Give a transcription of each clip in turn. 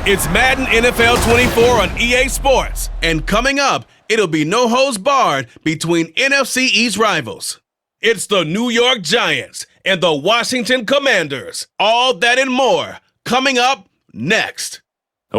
It's Madden NFL 24 on EA Sports. And coming up, it'll be no holds barred between NFC East rivals. It's the New York Giants and the Washington Commanders. All that and more coming up next.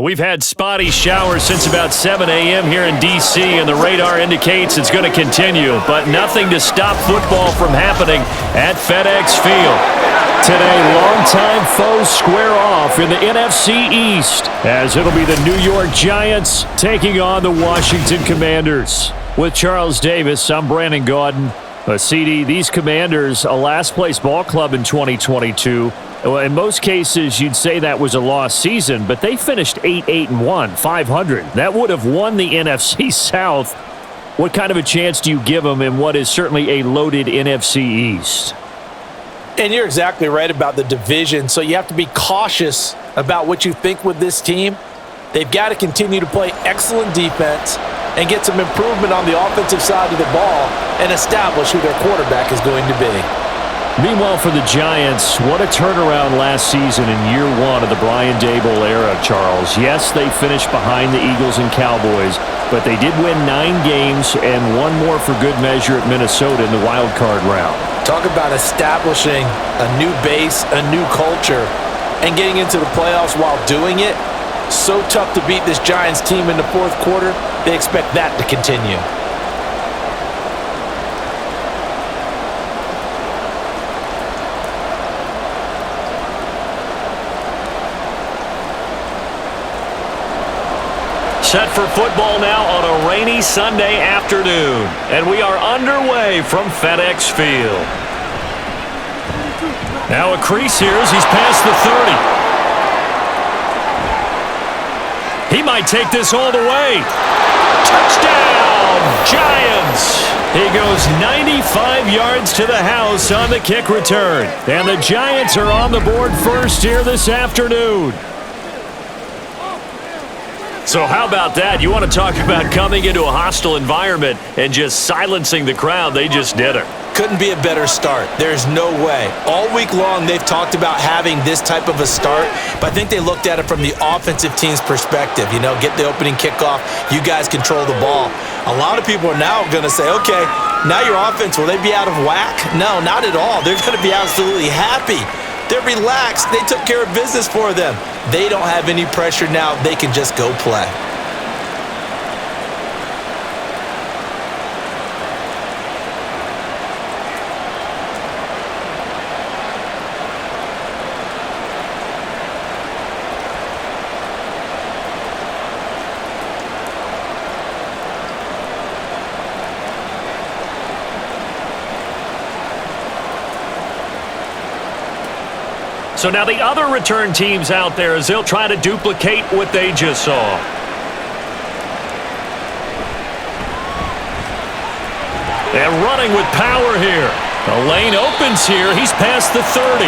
We've had spotty showers since about 7 a.m. here in D.C., and the radar indicates it's going to continue, but nothing to stop football from happening at FedEx Field. Today, longtime foes square off in the NFC East, as it'll be the New York Giants taking on the Washington Commanders. With Charles Davis, I'm Brandon Gaudin. CD, these Commanders, a last-place ball club in 2022. In most cases, you'd say that was a lost season, but they finished 8-1, 500. That would have won the NFC South. What kind of a chance do you give them in what is certainly a loaded NFC East? And you're exactly right about the division, so you have to be cautious about what you think with this team. They've got to continue to play excellent defense and get some improvement on the offensive side of the ball and establish who their quarterback is going to be. Meanwhile, for the Giants, what a turnaround last season in year one of the Brian Daboll era, Charles. Yes, they finished behind the Eagles and Cowboys, but they did win 9 games and one more for good measure at Minnesota in the wild card round. Talk about establishing a new base, a new culture, and getting into the playoffs while doing it. So tough to beat this Giants team in the fourth quarter. They expect that to continue. Set for football now on a rainy Sunday afternoon, and we are underway from FedEx Field. Now a crease here as he's past the 30. He might take this all the way. Touchdown, Giants! He goes 95 yards to the house on the kick return, and the Giants are on the board first here this afternoon. So how about that? You want to talk about coming into a hostile environment and just silencing the crowd? They just did it. Couldn't be a better start. There's no way. All week long, they've talked about having this type of a start, but I think they looked at it from the offensive team's perspective. You know, get the opening kickoff. You guys control the ball. A lot of people are now going to say, okay, now your offense, will they be out of whack? No, not at all. They're going to be absolutely happy. They're relaxed. They took care of business for them. They don't have any pressure now. They can just go play. So now the other return teams out there as they'll try to duplicate what they just saw. And running with power here. The lane opens here. He's past the 30.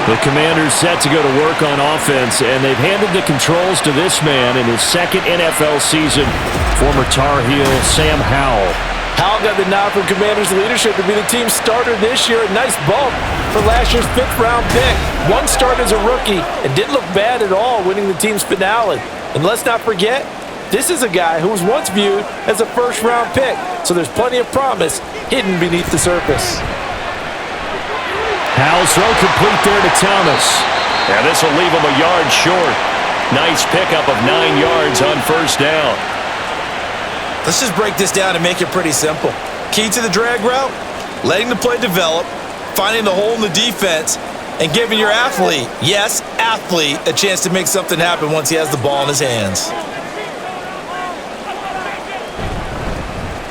The Commanders set to go to work on offense, and they've handed the controls to this man in his second NFL season, former Tar Heel Sam Howell. Howell got the nod from Commanders leadership to be the team starter this year. A nice bump for last year's 5th-round pick. One start as a rookie and didn't look bad at all, winning the team's finale. And let's not forget, this is a guy who was once viewed as a first-round pick. So there's plenty of promise hidden beneath the surface. Howell's throw complete there to Thomas. Yeah, this will leave him a yard short. Nice pickup of 9 yards on first down. Let's just break this down and make it pretty simple. Key to the drag route, letting the play develop, finding the hole in the defense, and giving your athlete, yes, athlete, a chance to make something happen once he has the ball in his hands.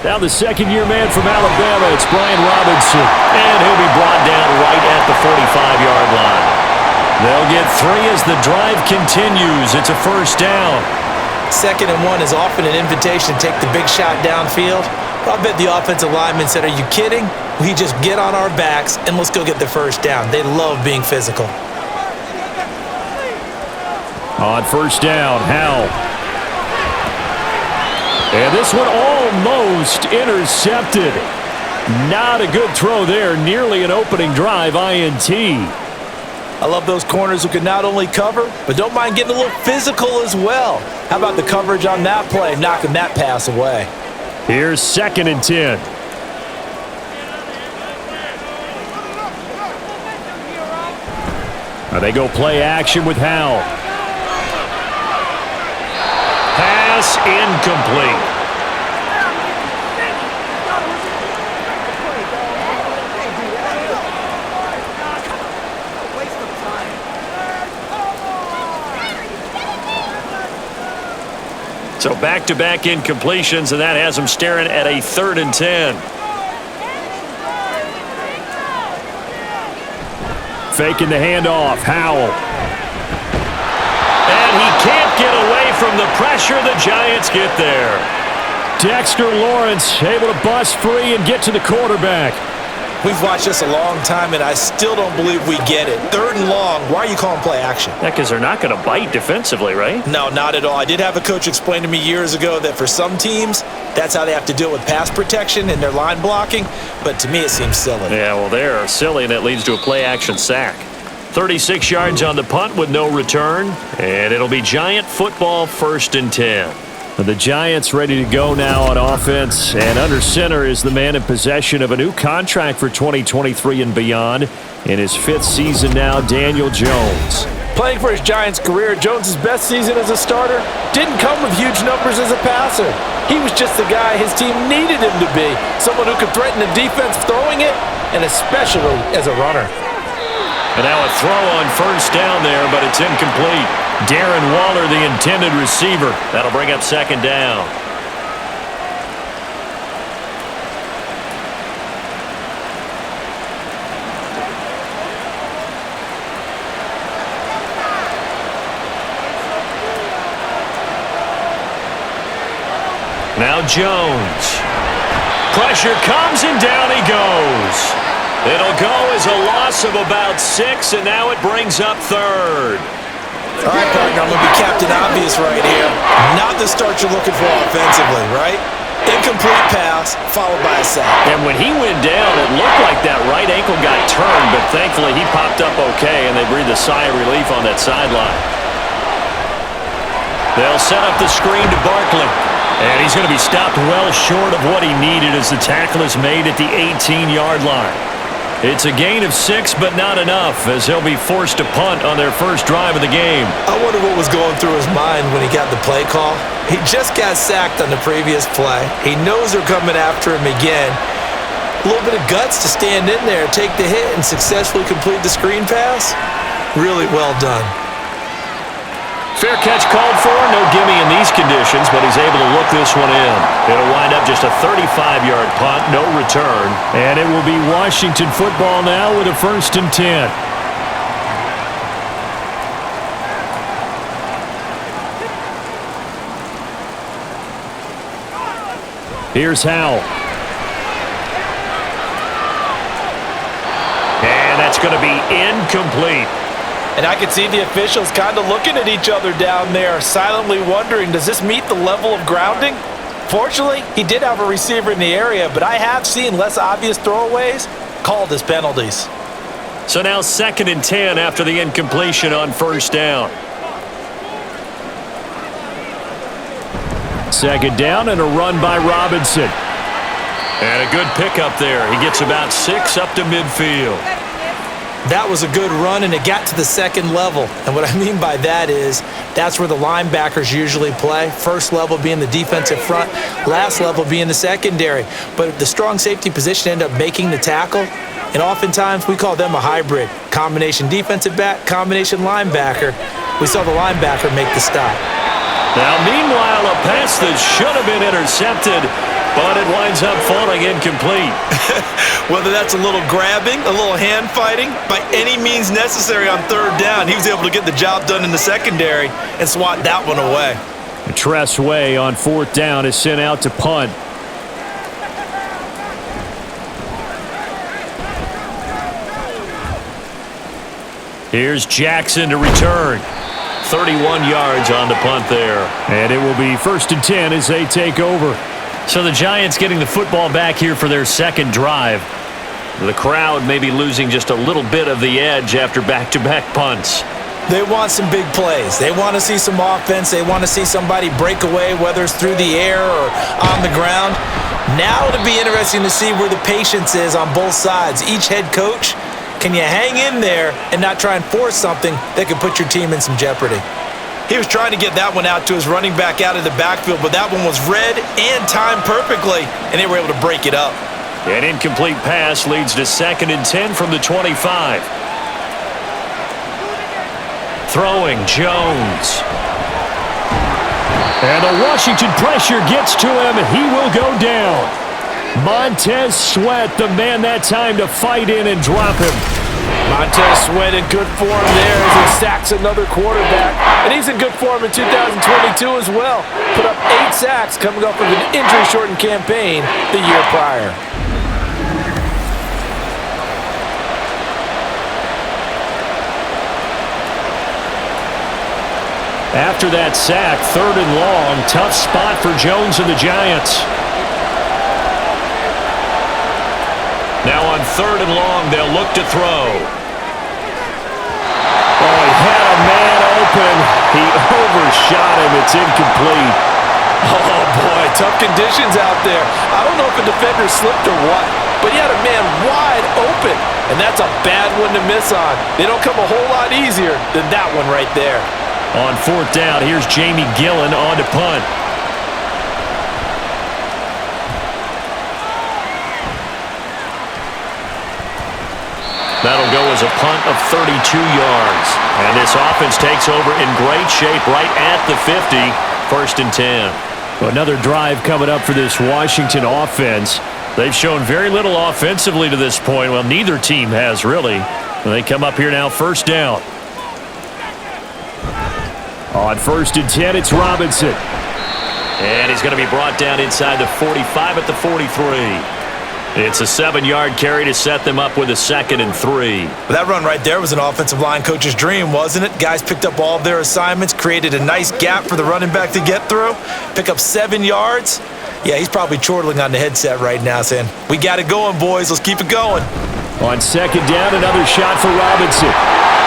Now the second-year man from Alabama, it's Brian Robinson. And he'll be brought down right at the 45-yard line. They'll get 3 as the drive continues. It's a first down. 2nd and 1 is often an invitation to take the big shot downfield. But I bet the offensive lineman said, are you kidding? We just get on our backs and let's go get the first down. They love being physical. On first down, Howell. And this one almost intercepted. Not a good throw there. Nearly an opening drive INT. I love those corners who can not only cover, but don't mind getting a little physical as well. How about the coverage on that play, knocking that pass away? Here's 2nd and 10. They go play action with Howell. Pass incomplete. So back-to-back incompletions, and that has them staring at a 3rd and 10. Faking the handoff, Howell. And he can't get away from the pressure. The Giants get there. Dexter Lawrence able to bust free and get to the quarterback. We've watched this a long time, and I still don't believe we get it. 3rd and long. Why are you calling play action? Yeah, because they're not going to bite defensively, right? No, not at all. I did have a coach explain to me years ago that for some teams, that's how they have to deal with pass protection and their line blocking. But to me, it seems silly. Yeah, well, they're silly, and it leads to a play action sack. 36 yards on the punt with no return, and it'll be Giant football 1st and 10. The Giants ready to go now on offense, and under center is the man in possession of a new contract for 2023 and beyond. In his 5th season now, Daniel Jones. Playing for his Giants career, Jones' best season as a starter didn't come with huge numbers as a passer. He was just the guy his team needed him to be, someone who could threaten the defense throwing it, and especially as a runner. And now a throw on 1st down there, but it's incomplete. Darren Waller, the intended receiver. That'll bring up 2nd down. Now Jones. Pressure comes and down he goes. It'll go as a loss of about 6, and now it brings up 3rd. All right, partner, I'm going to be Captain Obvious right here. Not the start you're looking for offensively, right? Incomplete pass, followed by a sack. And when he went down, it looked like that right ankle got turned, but thankfully he popped up okay, and they breathed a sigh of relief on that sideline. They'll set up the screen to Barkley. And he's going to be stopped well short of what he needed as the tackle is made at the 18-yard line. It's a gain of 6, but not enough, as he'll be forced to punt on their first drive of the game. I wonder what was going through his mind when he got the play call. He just got sacked on the previous play. He knows they're coming after him again. A little bit of guts to stand in there, take the hit, and successfully complete the screen pass. Really well done. Fair catch called for. No gimme in these conditions, but he's able to look this one in. It'll wind up just a 35-yard punt, no return. And it will be Washington football now with a 1st and 10. Here's Howell. And that's going to be incomplete. And I could see the officials kind of looking at each other down there, silently wondering, does this meet the level of grounding? Fortunately, he did have a receiver in the area, but I have seen less obvious throwaways called as penalties. So now 2nd and 10 after the incompletion on 1st down. 2nd down and a run by Robinson. And a good pickup there. He gets about 6 up to midfield. That was a good run, and it got to the 2nd level. And what I mean by that is that's where the linebackers usually play. First level being the defensive front, last level being the secondary. But the strong safety position ended up making the tackle, and oftentimes we call them a hybrid. Combination defensive back, combination linebacker. We saw the linebacker make the stop. Now, meanwhile, a pass that should have been intercepted, but it winds up falling incomplete. Whether that's a little grabbing, a little hand fighting, by any means necessary on 3rd down, he was able to get the job done in the secondary and swat that one away. Tress Way on 4th down is sent out to punt. Here's Jackson to return. 31 yards on the punt there. And it will be 1st and 10 as they take over. So the Giants getting the football back here for their 2nd drive. The crowd may be losing just a little bit of the edge after back-to-back punts. They want some big plays. They want to see some offense. They want to see somebody break away, whether it's through the air or on the ground. Now it'll be interesting to see where the patience is on both sides. Each head coach, can you hang in there and not try and force something that could put your team in some jeopardy? He was trying to get that one out to his running back out of the backfield, but that one was read and timed perfectly, and they were able to break it up. An incomplete pass leads to 2nd and 10 from the 25. Throwing, Jones. And the Washington pressure gets to him, and he will go down. Montez Sweat, the man that time to fight in and drop him. Montez Sweat in good form there as he sacks another quarterback. And he's in good form in 2022 as well. Put up 8 sacks coming off of an injury-shortened campaign the year prior. After that sack, 3rd and long, tough spot for Jones and the Giants. Now on 3rd and long, they'll look to throw. Oh, he had a man open. He overshot him. It's incomplete. Oh, boy, tough conditions out there. I don't know if a defender slipped or what, but he had a man wide open, and that's a bad one to miss on. They don't come a whole lot easier than that one right there. On 4th down, here's Jamie Gillen on to punt. That'll go as a punt of 32 yards. And this offense takes over in great shape right at the 50. 1st and 10. Another drive coming up for this Washington offense. They've shown very little offensively to this point. Well, neither team has really. They come up here now 1st down. On 1st and 10, it's Robinson. And he's going to be brought down inside the 45 at the 43. It's a 7-yard carry to set them up with a 2nd and 3. That run right there was an offensive line coach's dream, wasn't it? Guys picked up all of their assignments, created a nice gap for the running back to get through, pick up 7 yards. Yeah, he's probably chortling on the headset right now saying, we got it going, boys. Let's keep it going. On 2nd down, another shot for Robinson.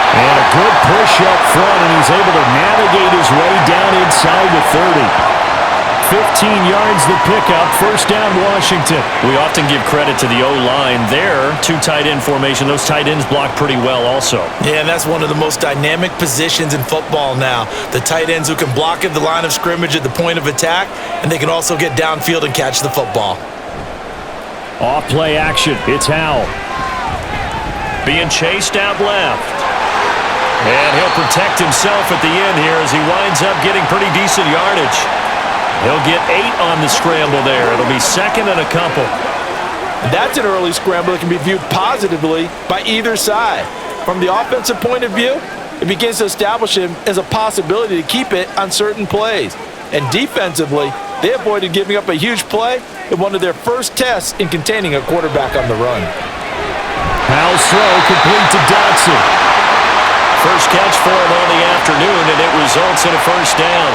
And a good push up front, and he's able to navigate his way down inside the 30. 15 yards the pickup, 1st down Washington. We often give credit to the O-line there. 2 tight end formation. Those tight ends block pretty well also. Yeah, and that's one of the most dynamic positions in football now. The tight ends who can block at the line of scrimmage at the point of attack, and they can also get downfield and catch the football. Off play action. It's Howell. Being chased out left. And he'll protect himself at the end here as he winds up getting pretty decent yardage. He'll get 8 on the scramble there. It'll be 2nd and a couple. That's an early scramble that can be viewed positively by either side. From the offensive point of view, it begins to establish him as a possibility to keep it on certain plays. And defensively, they avoided giving up a huge play in one of their first tests in containing a quarterback on the run. Howell's throw complete to Dotson. First catch for him on the afternoon, and it results in a 1st down.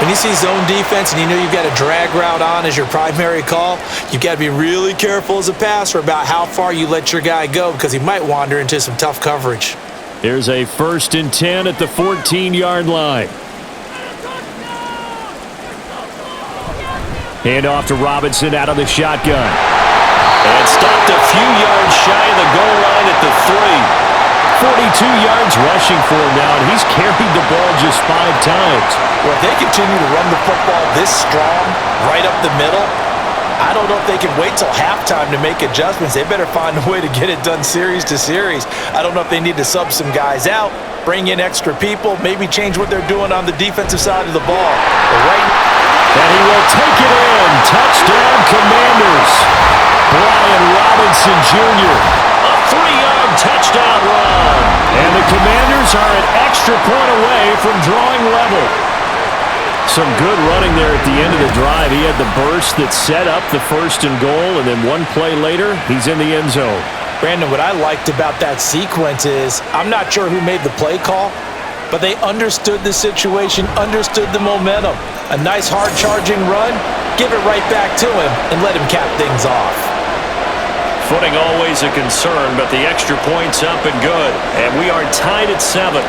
When you see zone defense and you know you've got a drag route on as your primary call, you've got to be really careful as a passer about how far you let your guy go because he might wander into some tough coverage. Here's a 1st and 10 at the 14-yard line. Hand off to Robinson out of the shotgun. And stopped a few yards shy of the goal line at the 3. 42 yards rushing for him now, and he's carried the ball just 5 times. Well, if they continue to run the football this strong, right up the middle, I don't know if they can wait till halftime to make adjustments. They better find a way to get it done series to series. I don't know if they need to sub some guys out, bring in extra people, maybe change what they're doing on the defensive side of the ball. But right now, and he will take it in. Touchdown, Commanders. Brian Robinson Jr. A 3-yard touchdown run. And the Commanders are an extra point away from drawing level. Some good running there at the end of the drive. He had the burst that set up the 1st and goal, and then one play later, he's in the end zone. Brandon, what I liked about that sequence is I'm not sure who made the play call, but they understood the situation, understood the momentum. A nice hard-charging run, give it right back to him, and let him cap things off. Footing always a concern, but the extra point's up and good. And we are tied at 7.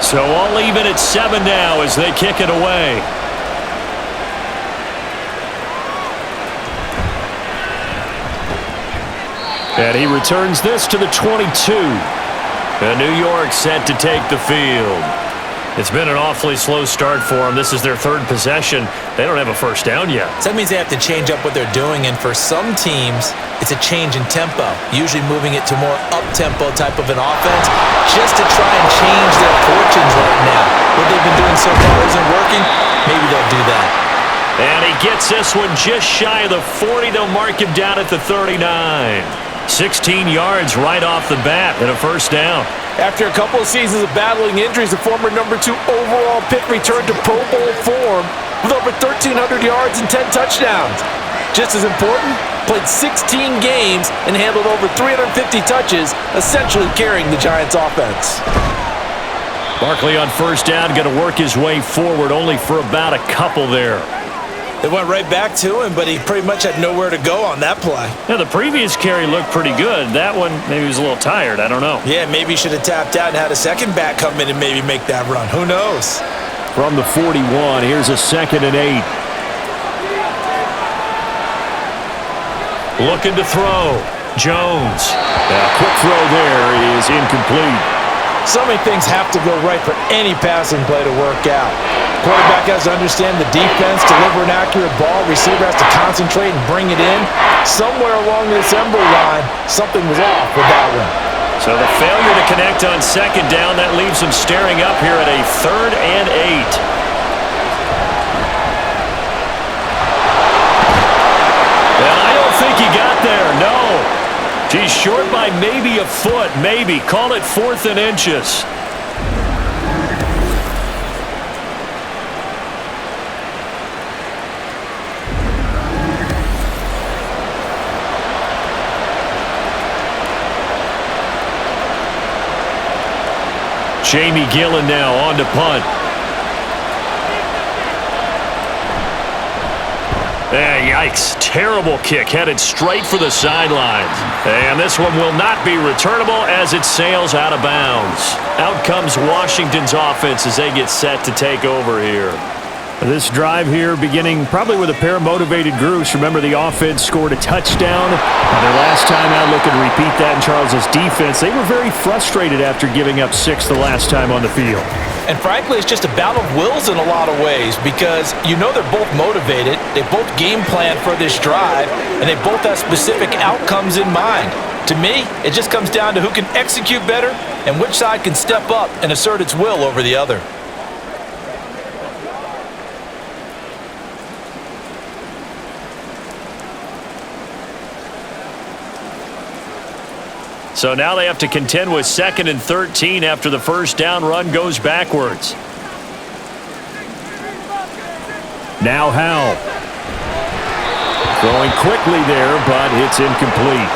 So all even at 7 now as they kick it away. And he returns this to the 22. And New York set to take the field. It's been an awfully slow start for them. This is their 3rd possession. They don't have a first down yet. So that means they have to change up what they're doing, and for some teams, it's a change in tempo, usually moving it to more up-tempo type of an offense, just to try and change their fortunes right now. What they've been doing so far isn't working. Maybe they'll do that. And he gets this one just shy of the 40. They'll mark him down at the 39. 16 yards right off the bat and a first down. After a couple of seasons of battling injuries, the former number 2 overall pick returned to Pro Bowl form with over 1,300 yards and 10 touchdowns. Just as important, played 16 games and handled over 350 touches, essentially carrying the Giants' offense. Barkley on first down, going to work his way forward, only for about a couple there. They went right back to him, but he pretty much had nowhere to go on that play. Yeah, the previous carry looked pretty good. That one, maybe he was a little tired. I don't know. Yeah, maybe he should have tapped out and had a second back come in and maybe make that run. Who knows? From the 41, here's a 2nd and 8. Looking to throw. Jones. A quick throw there is incomplete. So many things have to go right for any passing play to work out. Quarterback has to understand the defense, deliver an accurate ball. Receiver has to concentrate and bring it in. Somewhere along the assembly line, something was off with that one. So the failure to connect on 2nd down, that leaves them staring up here at a 3rd and 8. And I don't think he got there, no. He's short by maybe a foot, maybe. Call it 4th and inches. Jamie Gillen now on to punt. Yikes. Terrible kick headed straight for the sidelines. And this one will not be returnable as it sails out of bounds. Out comes Washington's offense as they get set to take over here. This drive here beginning probably with a pair of motivated groups. Remember, the offense scored a touchdown. Their last time out, looking to repeat that in Charles's defense. They were very frustrated after giving up 6 the last time on the field. And frankly, it's just a battle of wills in a lot of ways because you know they're both motivated, they both game plan for this drive, and they both have specific outcomes in mind. To me, it just comes down to who can execute better and which side can step up and assert its will over the other. So now they have to contend with 2nd and 13 after the first down run goes backwards. Now Howell. Throwing quickly there, but it's incomplete.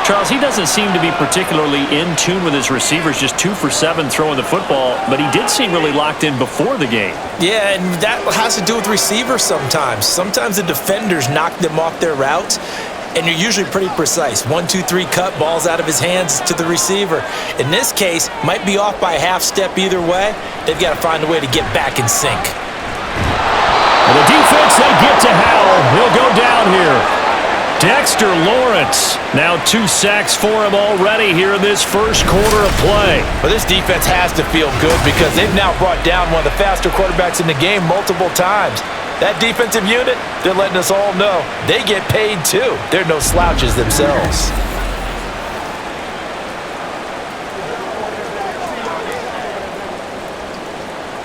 Charles, he doesn't seem to be particularly in tune with his receivers, just 2 for 7 throwing the football, but he did seem really locked in before the game. Yeah, and that has to do with receivers sometimes. Sometimes the defenders knock them off their routes, and you're usually pretty precise. 1, 2, 3 cut, balls out of his hands to the receiver. In this case, might be off by a half step either way. They've got to find a way to get back in sync. And the defense, they get to Howell. He'll go down here. Dexter Lawrence, now 2 sacks for him already here in this first quarter of play. But this defense has to feel good because they've now brought down one of the faster quarterbacks in the game multiple times. That defensive unit, they're letting us all know they get paid too. They're no slouches themselves.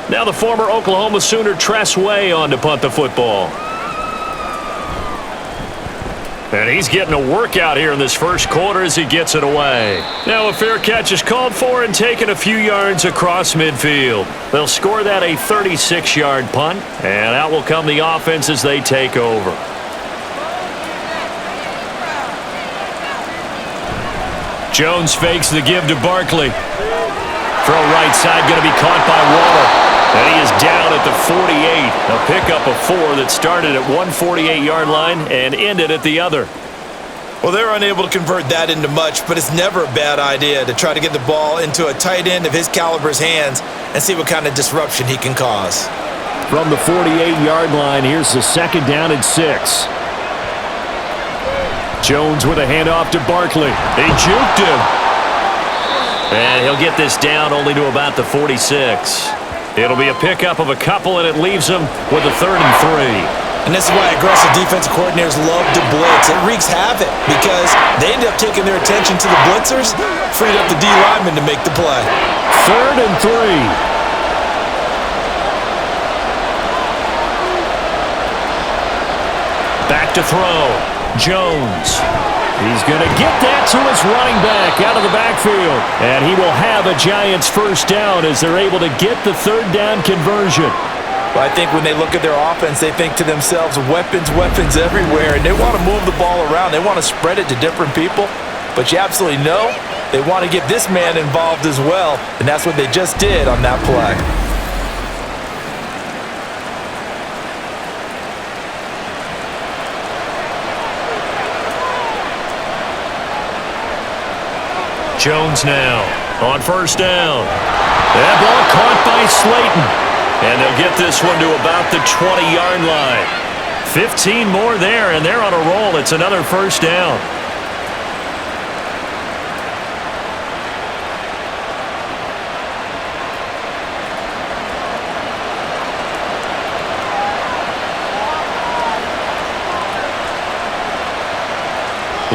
Now the former Oklahoma Sooner Tress Way on to punt the football. And he's getting a workout here in this first quarter as he gets it away. Now a fair catch is called for and taken a few yards across midfield. They'll score that a 36-yard punt, and out will come the offense as they take over. Jones fakes the give to Barkley. Throw right side, going to be caught by Waller. And he is down at the 48. A pickup of 4 that started at one 48-yard line and ended at the other. Well, they're unable to convert that into much, but it's never a bad idea to try to get the ball into a tight end of his caliber's hands and see what kind of disruption he can cause. From the 48-yard line, here's the 2nd down and 6. Jones with a handoff to Barkley. They juked him. And he'll get this down only to about the 46. It'll be a pickup of a couple, and it leaves him with a 3rd and 3. And this is why aggressive defensive coordinators love to blitz. It wreaks havoc because they end up taking their attention to the blitzers, freed up the D lineman to make the play. 3rd and 3. Back to throw. Jones. He's going to get that to his running back out of the backfield. And he will have a Giants 1st down as they're able to get the 3rd down conversion. Well, I think when they look at their offense, they think to themselves, weapons, weapons everywhere, and they want to move the ball around. They want to spread it to different people, but you absolutely know they want to get this man involved as well, and that's what they just did on that play. Jones now on 1st down. That ball caught by Slayton. And they'll get this one to about the 20-yard line. 15 more there, and they're on a roll. It's another 1st down.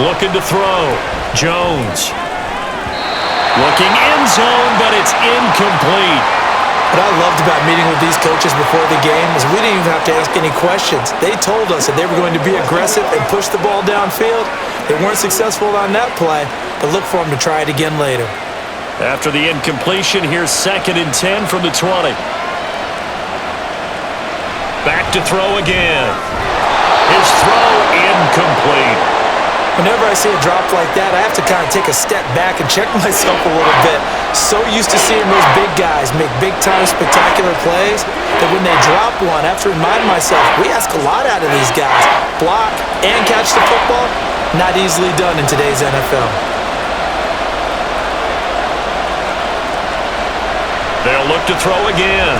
Looking to throw. Jones. Looking end zone, but it's incomplete. What I loved about meeting with these coaches before the game is we didn't even have to ask any questions. They told us that they were going to be aggressive and push the ball downfield. They weren't successful on that play, but look for them to try it again later. After the incompletion, here's 2nd and 10 from the 20. Back to throw again. His throw incomplete. Whenever I see a drop like that, I have to kind of take a step back and check myself a little bit. So used to seeing those big guys make big-time spectacular plays that when they drop one, I have to remind myself, we ask a lot out of these guys. Block and catch the football, not easily done in today's NFL. They'll look to throw again.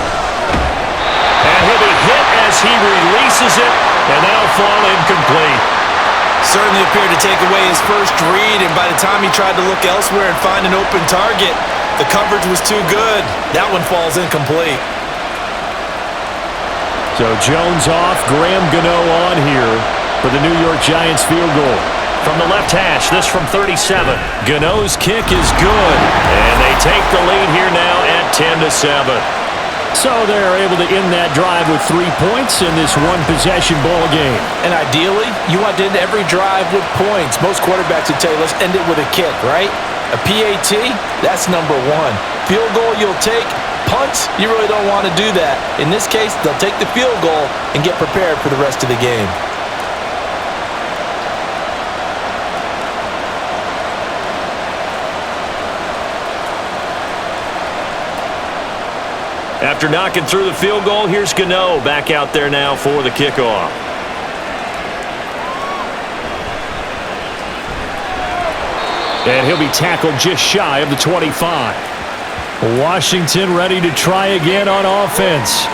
And he'll be hit as he releases it, and that'll fall incomplete. Certainly appeared to take away his first read, and by the time he tried to look elsewhere and find an open target, the coverage was too good. That one falls incomplete. So Jones off, Graham Gano on here for the New York Giants field goal. From the left hash, this from 37. Gano's kick is good, and they take the lead here now at 10-7. So they're able to end that drive with 3 points in this one-possession ball game. And ideally, you want to end every drive with points. Most quarterbacks would tell you, let's end it with a kick, right? A PAT, that's number 1. Field goal you'll take. Punts, you really don't want to do that. In this case, they'll take the field goal and get prepared for the rest of the game. After knocking through the field goal, here's Gano back out there now for the kickoff. And he'll be tackled just shy of the 25. Washington ready to try again on offense.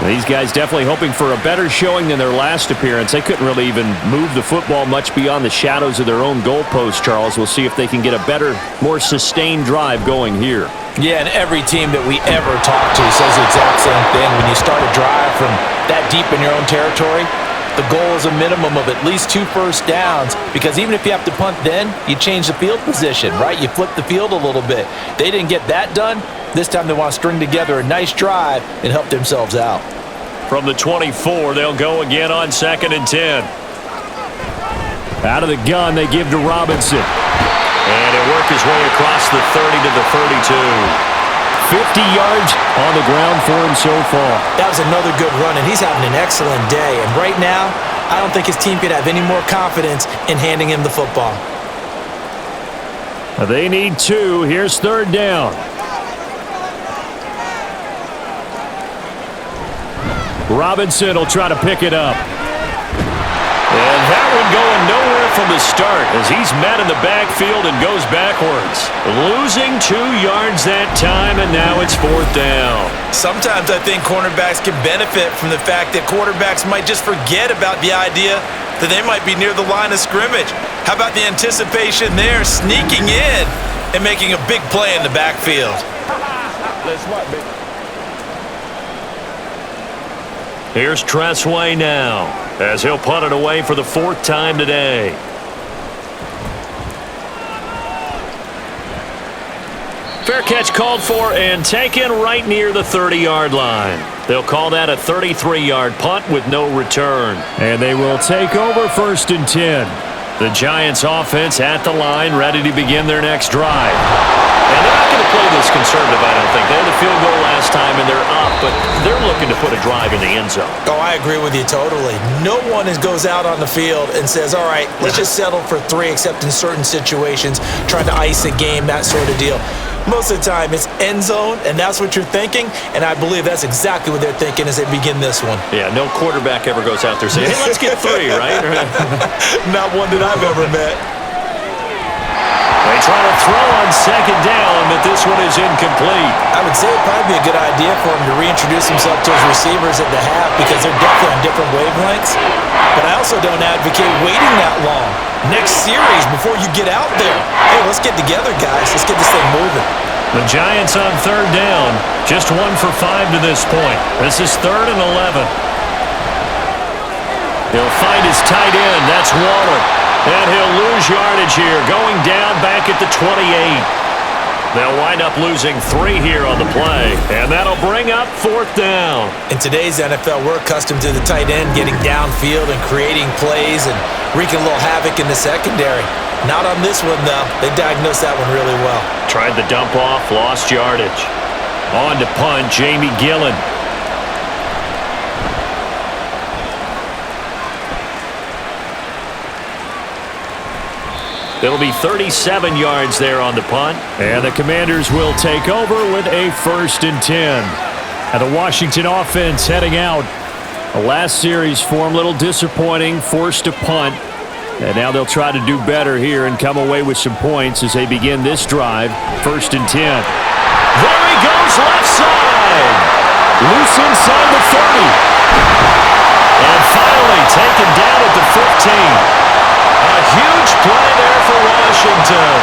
These guys definitely hoping for a better showing than their last appearance. They couldn't really even move the football much beyond the shadows of their own goalpost, Charles. We'll see if they can get a better, more sustained drive going here. Yeah, and every team that we ever talk to says the exact same thing. When you start a drive from that deep in your own territory, the goal is a minimum of at least 2 first downs, because even if you have to punt then, you change the field position, right? You flip the field a little bit. They didn't get that done. This time they want to string together a nice drive and help themselves out. From the 24, they'll go again on 2nd and 10. Out of the gun, they give to Robinson. And he'll work his way across the 30 to the 32. 50 yards on the ground for him so far. That was another good run, and he's having an excellent day. And right now, I don't think his team could have any more confidence in handing him the football. They need 2. Here's third down. Robinson will try to pick it up. And that one going nowhere from the start as he's met in the backfield and goes backwards. Losing 2 yards that time, and now it's fourth down. Sometimes I think cornerbacks can benefit from the fact that quarterbacks might just forget about the idea that they might be near the line of scrimmage. How about the anticipation there, sneaking in and making a big play in the backfield? That's smart, baby. Here's Tressway now as he'll punt it away for the 4th time today. Fair catch called for and taken right near the 30-yard line. They'll call that a 33-yard punt with no return. And they will take over 1st and 10. The Giants offense at the line, ready to begin their next drive. And they're not going to play this conservative, I don't think. They had the field goal last time, and they're up, but they're looking to put a drive in the end zone. Oh, I agree with you totally. No one goes out on the field and says, all right, let's just settle for 3, except in certain situations, trying to ice a game, that sort of deal. Most of the time, it's end zone, and that's what you're thinking, and I believe that's exactly what they're thinking as they begin this one. Yeah, no quarterback ever goes out there saying, hey, let's get 3, right? Not one that I've ever met. They try to throw on 2nd down, but this one is incomplete. I would say it'd probably be a good idea for him to reintroduce himself to his receivers at the half because they're definitely on different wavelengths. But I also don't advocate waiting that long. Next series, before you get out there, hey, let's get together, guys. Let's get this thing moving. The Giants on 3rd down, just 1 for 5 to this point. This is 3rd and 11. He'll find his tight end. That's Waller. And he'll lose yardage here, going down back at the 28. They'll wind up losing 3 here on the play, and that'll bring up 4th down. In today's NFL, we're accustomed to the tight end getting downfield and creating plays and wreaking a little havoc in the secondary. Not on this one, though. They diagnosed that one really well. Tried the dump off, lost yardage. On to punt, Jamie Gillen. It'll be 37 yards there on the punt. And the Commanders will take over with a 1st and 10. And the Washington offense heading out. The last series for them, a little disappointing, forced to punt. And now they'll try to do better here and come away with some points as they begin this drive. 1st and 10. There he goes, left side. Loose inside the 30. And finally taken down at the 15. A huge play there for Washington.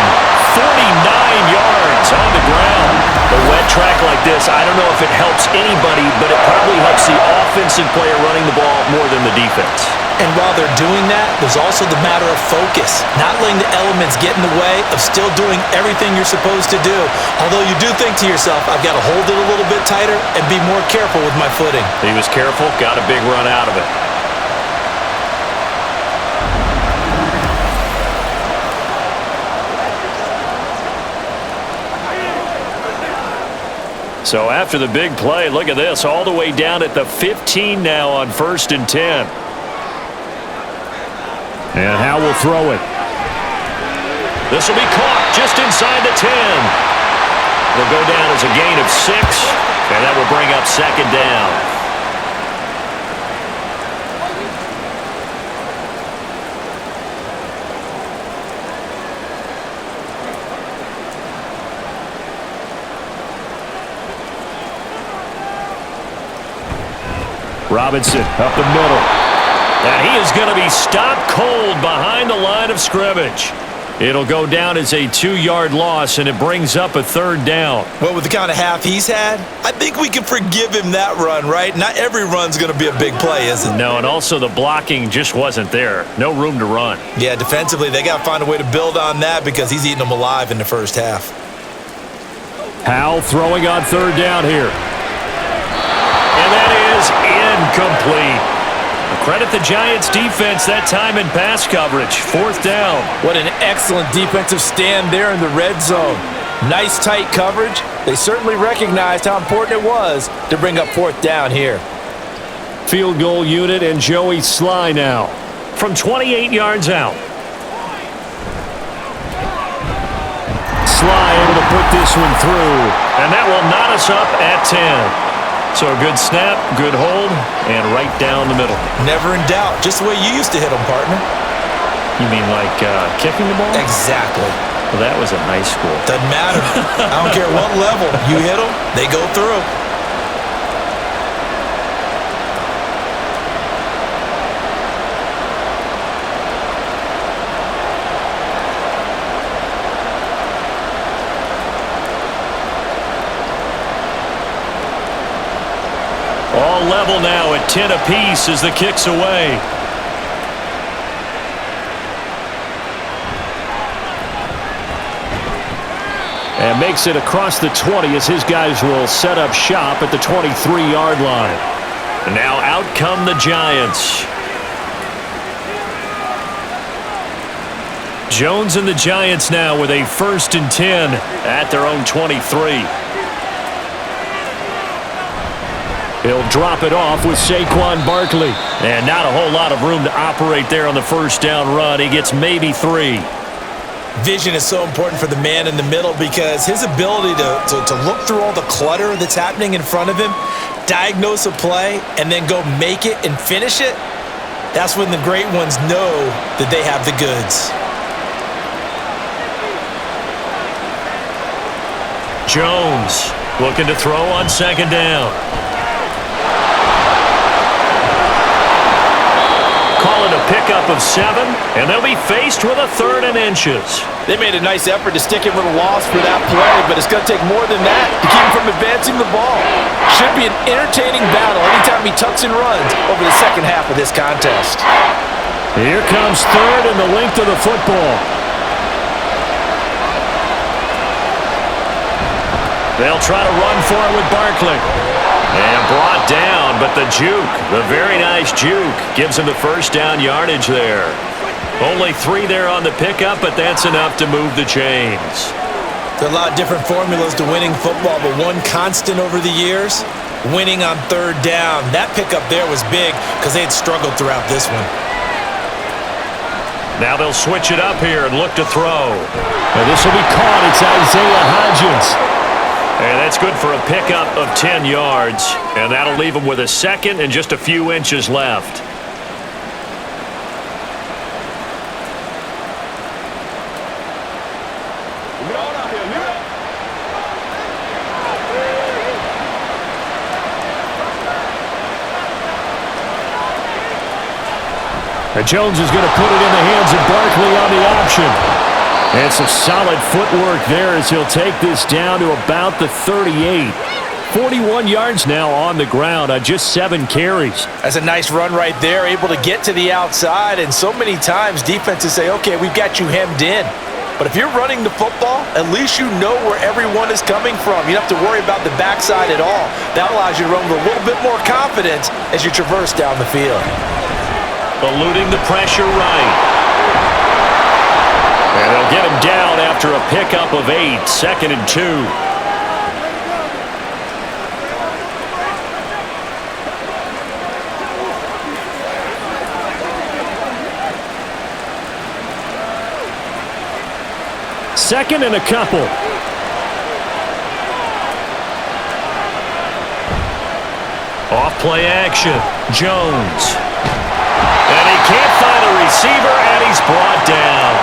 49 yards on the ground. A wet track like this, I don't know if it helps anybody, but it probably helps the offensive player running the ball more than the defense. And while they're doing that, there's also the matter of focus. Not letting the elements get in the way of still doing everything you're supposed to do. Although you do think to yourself, I've got to hold it a little bit tighter and be more careful with my footing. He was careful, got a big run out of it. So after the big play, look at this, all the way down at the 15 now on 1st and 10. And Howe will throw it. This will be caught just inside the 10. It'll go down as a gain of 6, and that will bring up 2nd down. Robinson up the middle. And he is going to be stopped cold behind the line of scrimmage. It'll go down as a 2-yard loss, and it brings up a 3rd down. Well, with the kind of half he's had, I think we can forgive him that run, right? Not every run's going to be a big play, is it? No, and also the blocking just wasn't there. No room to run. Yeah, defensively, they got to find a way to build on that because he's eating them alive in the first half. Howe throwing on 3rd down here. And that is incomplete. Credit the Giants' defense that time in pass coverage. 4th down. What an excellent defensive stand there in the red zone. Nice tight coverage. They certainly recognized how important it was to bring up 4th down here. Field goal unit and Joey Sly now from 28 yards out. Sly able to put this one through. And that will knot us up at 10. So a good snap, good hold, and right down the middle. Never in doubt. Just the way you used to hit them, partner. You mean like kicking the ball? Exactly. Well, that was in high school. Doesn't matter. I don't care what level. You hit them, they go through. All level now at 10 apiece as the kick's away. And makes it across the 20 as his guys will set up shop at the 23-yard line. And now out come the Giants. Jones and the Giants now with a 1st and 10 at their own 23. He'll drop it off with Saquon Barkley. And not a whole lot of room to operate there on the first down run. He gets maybe 3. Vision is so important for the man in the middle because his ability to look through all the clutter that's happening in front of him, diagnose a play, and then go make it and finish it, that's when the great ones know that they have the goods. Jones looking to throw on 2nd down. Call it a pickup of 7, and they'll be faced with a 3rd and inches. They made a nice effort to stick him with a loss for that play, but it's going to take more than that to keep him from advancing the ball. Should be an entertaining battle anytime he tucks and runs over the second half of this contest. Here comes 3rd and the length of the football. They'll try to run for it with Barkley. And brought down, but the juke, the very nice juke, gives him the first down yardage there. Only 3 there on the pickup, but that's enough to move the chains. There are a lot of different formulas to winning football, but one constant over the years, winning on 3rd down. That pickup there was big because they had struggled throughout this one. Now they'll switch it up here and look to throw. And this will be caught. It's Isaiah Hodgins. And that's good for a pickup of 10 yards. And that'll leave him with a 2nd and just a few inches left. And Jones is going to put it in the hands of Barkley on the option. And some solid footwork there as he'll take this down to about the 38. 41 yards now on the ground on just 7 carries. That's a nice run right there, able to get to the outside. And so many times defenses say, okay, we've got you hemmed in. But if you're running the football, at least you know where everyone is coming from. You don't have to worry about the backside at all. That allows you to run with a little bit more confidence as you traverse down the field. Eluding the pressure right. And they'll get him down after a pickup of 8, 2nd and 2. Second and a couple. Off play action. Jones. And he can't find a receiver, and he's brought down.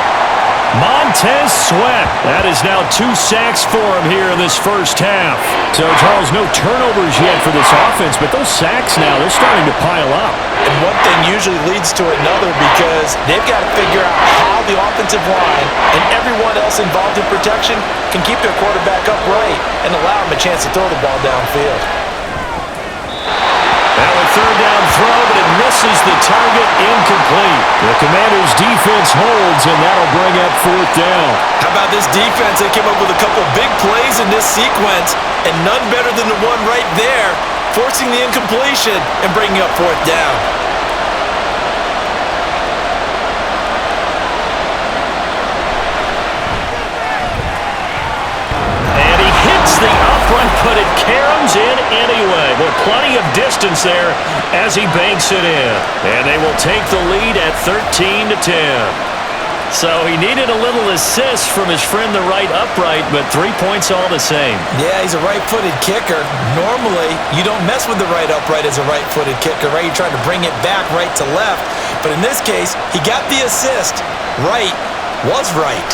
Montez Sweat. That is now 2 sacks for him here in this first half. So, Charles, no turnovers yet for this offense, but those sacks now, they're starting to pile up. And one thing usually leads to another because they've got to figure out how the offensive line and everyone else involved in protection can keep their quarterback upright and allow him a chance to throw the ball downfield. Now a 3rd down throw, but it misses the target, incomplete. The Commanders' defense holds, and that'll bring up 4th down. How about this defense? They came up with a couple big plays in this sequence, and none better than the one right there, forcing the incompletion and bringing up 4th down. The upright, but it caroms in anyway. But plenty of distance there as he banks it in. And they will take the lead at 13-10. So he needed a little assist from his friend the right upright, but 3 points all the same. Yeah, he's a right-footed kicker. Normally, you don't mess with the right upright as a right-footed kicker, right? You're trying to bring it back right to left. But in this case, he got the assist. Right was right.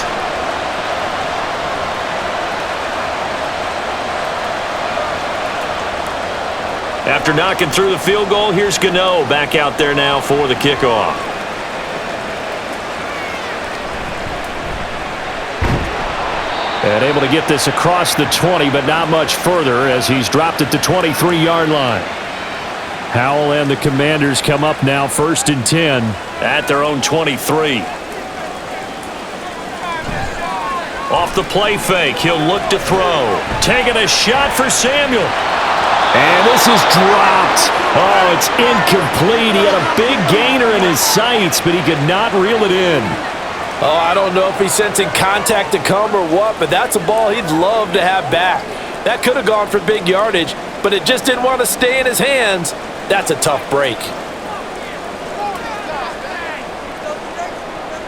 After knocking through the field goal, here's Gano back out there now for the kickoff. And able to get this across the 20, but not much further as he's dropped it to 23-yard line. Howell and the Commanders come up now 1st and 10 at their own 23. Off the play fake, he'll look to throw. Taking a shot for Samuel. And this is dropped. Oh, it's incomplete. He had a big gainer in his sights, but he could not reel it in. Oh, I don't know if he's sensing contact to come or what, but that's a ball he'd love to have back. That could have gone for big yardage, but it just didn't want to stay in his hands. That's a tough break.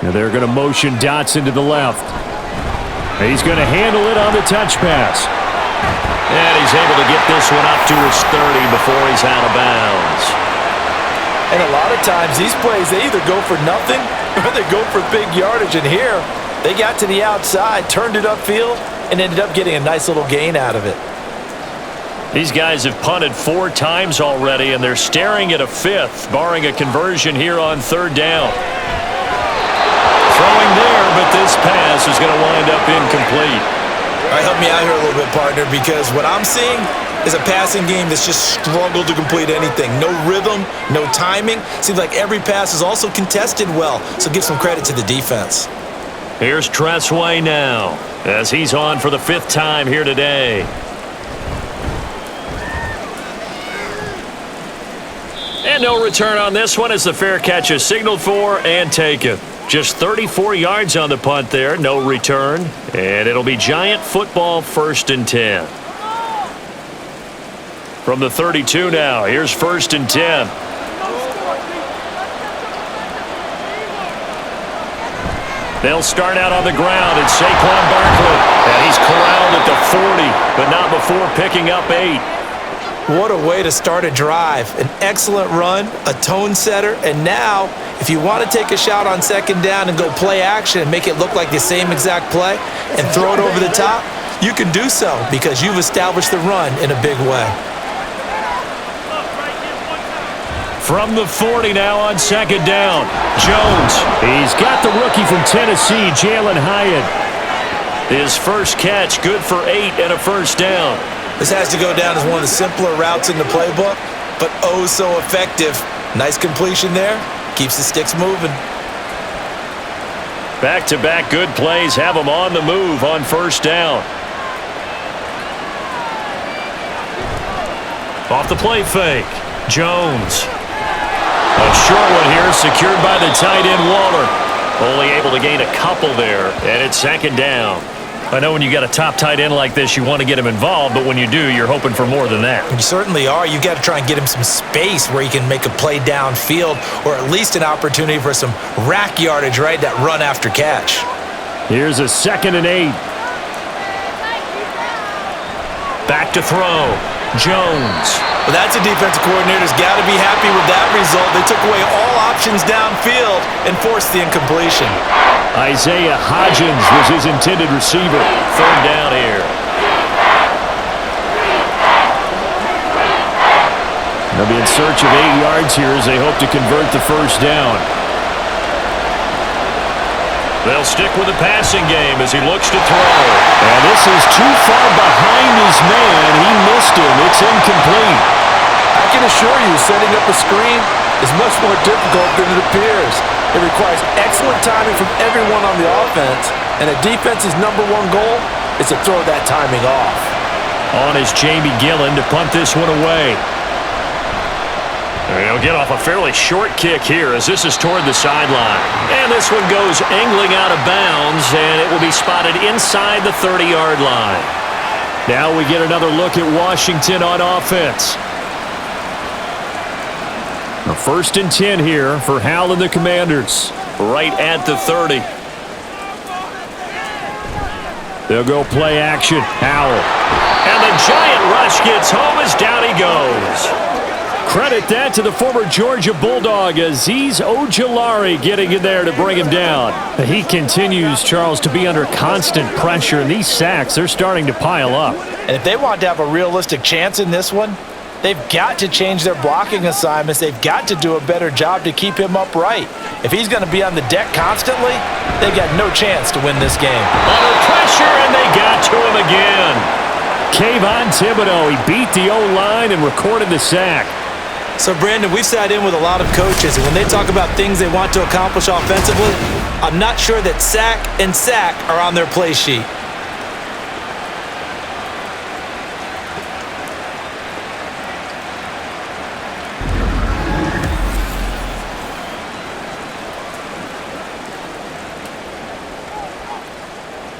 Now they're going to motion Dotson to the left. He's going to handle it on the touch pass. And he's able to get this one up to his 30 before he's out of bounds. And a lot of times these plays, they either go for nothing or they go for big yardage. And here, they got to the outside, turned it upfield, and ended up getting a nice little gain out of it. These guys have punted 4 times already, and they're staring at a 5th, barring a conversion here on 3rd down. Throwing there, but this pass is going to wind up incomplete. All right, help me out here a little bit, partner, because what I'm seeing is a passing game that's just struggled to complete anything. No rhythm, no timing. Seems like every pass is also contested well, so give some credit to the defense. Here's Tressway now, as he's on for the 5th time here today. And no return on this one as the fair catch is signaled for and taken. Just 34 yards on the punt there, no return. And it'll be Giant football 1st and 10. From the 32 now, here's 1st and 10. They'll start out on the ground. It's Saquon Barkley. And he's corralled at the 40, but not before picking up 8. What a way to start a drive. An excellent run, a tone setter, and now, if you want to take a shot on 2nd down and go play action and make it look like the same exact play and throw it over the top, you can do so because you've established the run in a big way. From the 40 now on 2nd down. Jones. He's got the rookie from Tennessee, Jalen Hyatt. His first catch, good for 8 and a 1st down. This has to go down as one of the simpler routes in the playbook, but oh so effective. Nice completion there. Keeps the sticks moving. Back-to-back good plays have him on the move on 1st down. Off the play fake. Jones. A short one here secured by the tight end Waller. Only able to gain a couple there, and it's 2nd down. I know when you got a top tight end like this, you want to get him involved, but when you do, you're hoping for more than that. You certainly are. You got to try and get him some space where he can make a play downfield or at least an opportunity for some rack yardage, right? That run after catch. Here's a 2nd and 8. Back to throw. Jones. Well, that's a defensive coordinator's got to be happy with that result. They took away all options downfield and forced the incompletion. Isaiah Hodgins was his intended receiver. 3rd down here. They'll be in search of 8 yards here as they hope to convert the 1st down. They'll stick with the passing game as he looks to throw. And this is too far behind his man. He missed him. It's incomplete. I can assure you, setting up a screen is much more difficult than it appears. It requires excellent timing from everyone on the offense, and a defense's #1 goal is to throw that timing off. On is Jamie Gillen to punt this one away. He'll get off a fairly short kick here as this is toward the sideline. And this one goes angling out of bounds, and it will be spotted inside the 30-yard line. Now we get another look at Washington on offense. A 1st and 10 here for Howell and the Commanders. Right at the 30. They'll go play action. Howell. And the giant rush gets home as down he goes. Credit that to the former Georgia Bulldog, Azeez Ojulari getting in there to bring him down. He continues, Charles, to be under constant pressure, and these sacks, they're starting to pile up. And if they want to have a realistic chance in this one, they've got to change their blocking assignments. They've got to do a better job to keep him upright. If he's going to be on the deck constantly, they got no chance to win this game. Under pressure, and they got to him again. Kayvon Thibodeau, he beat the O-line and recorded the sack. So, Brandon, we've sat in with a lot of coaches, and when they talk about things they want to accomplish offensively, I'm not sure that sack and sack are on their play sheet.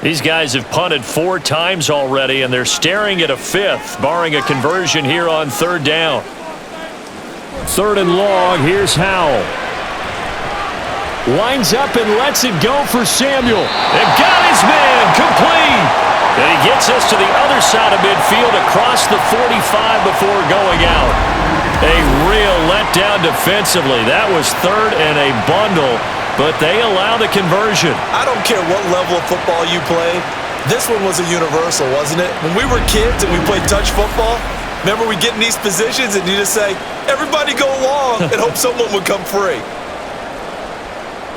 These guys have punted 4 times already, and they're staring at a 5th, barring a conversion here on 3rd down. 3rd and long, here's Howell. Lines up and lets it go for Samuel. And got his man, complete. And he gets us to the other side of midfield across the 45 before going out. A real letdown defensively. That was 3rd and a bundle, but they allow the conversion. I don't care what level of football you play. This one was a universal, wasn't it? When we were kids and we played touch football, remember we get in these positions and you just say, everybody go long and hope someone would come free.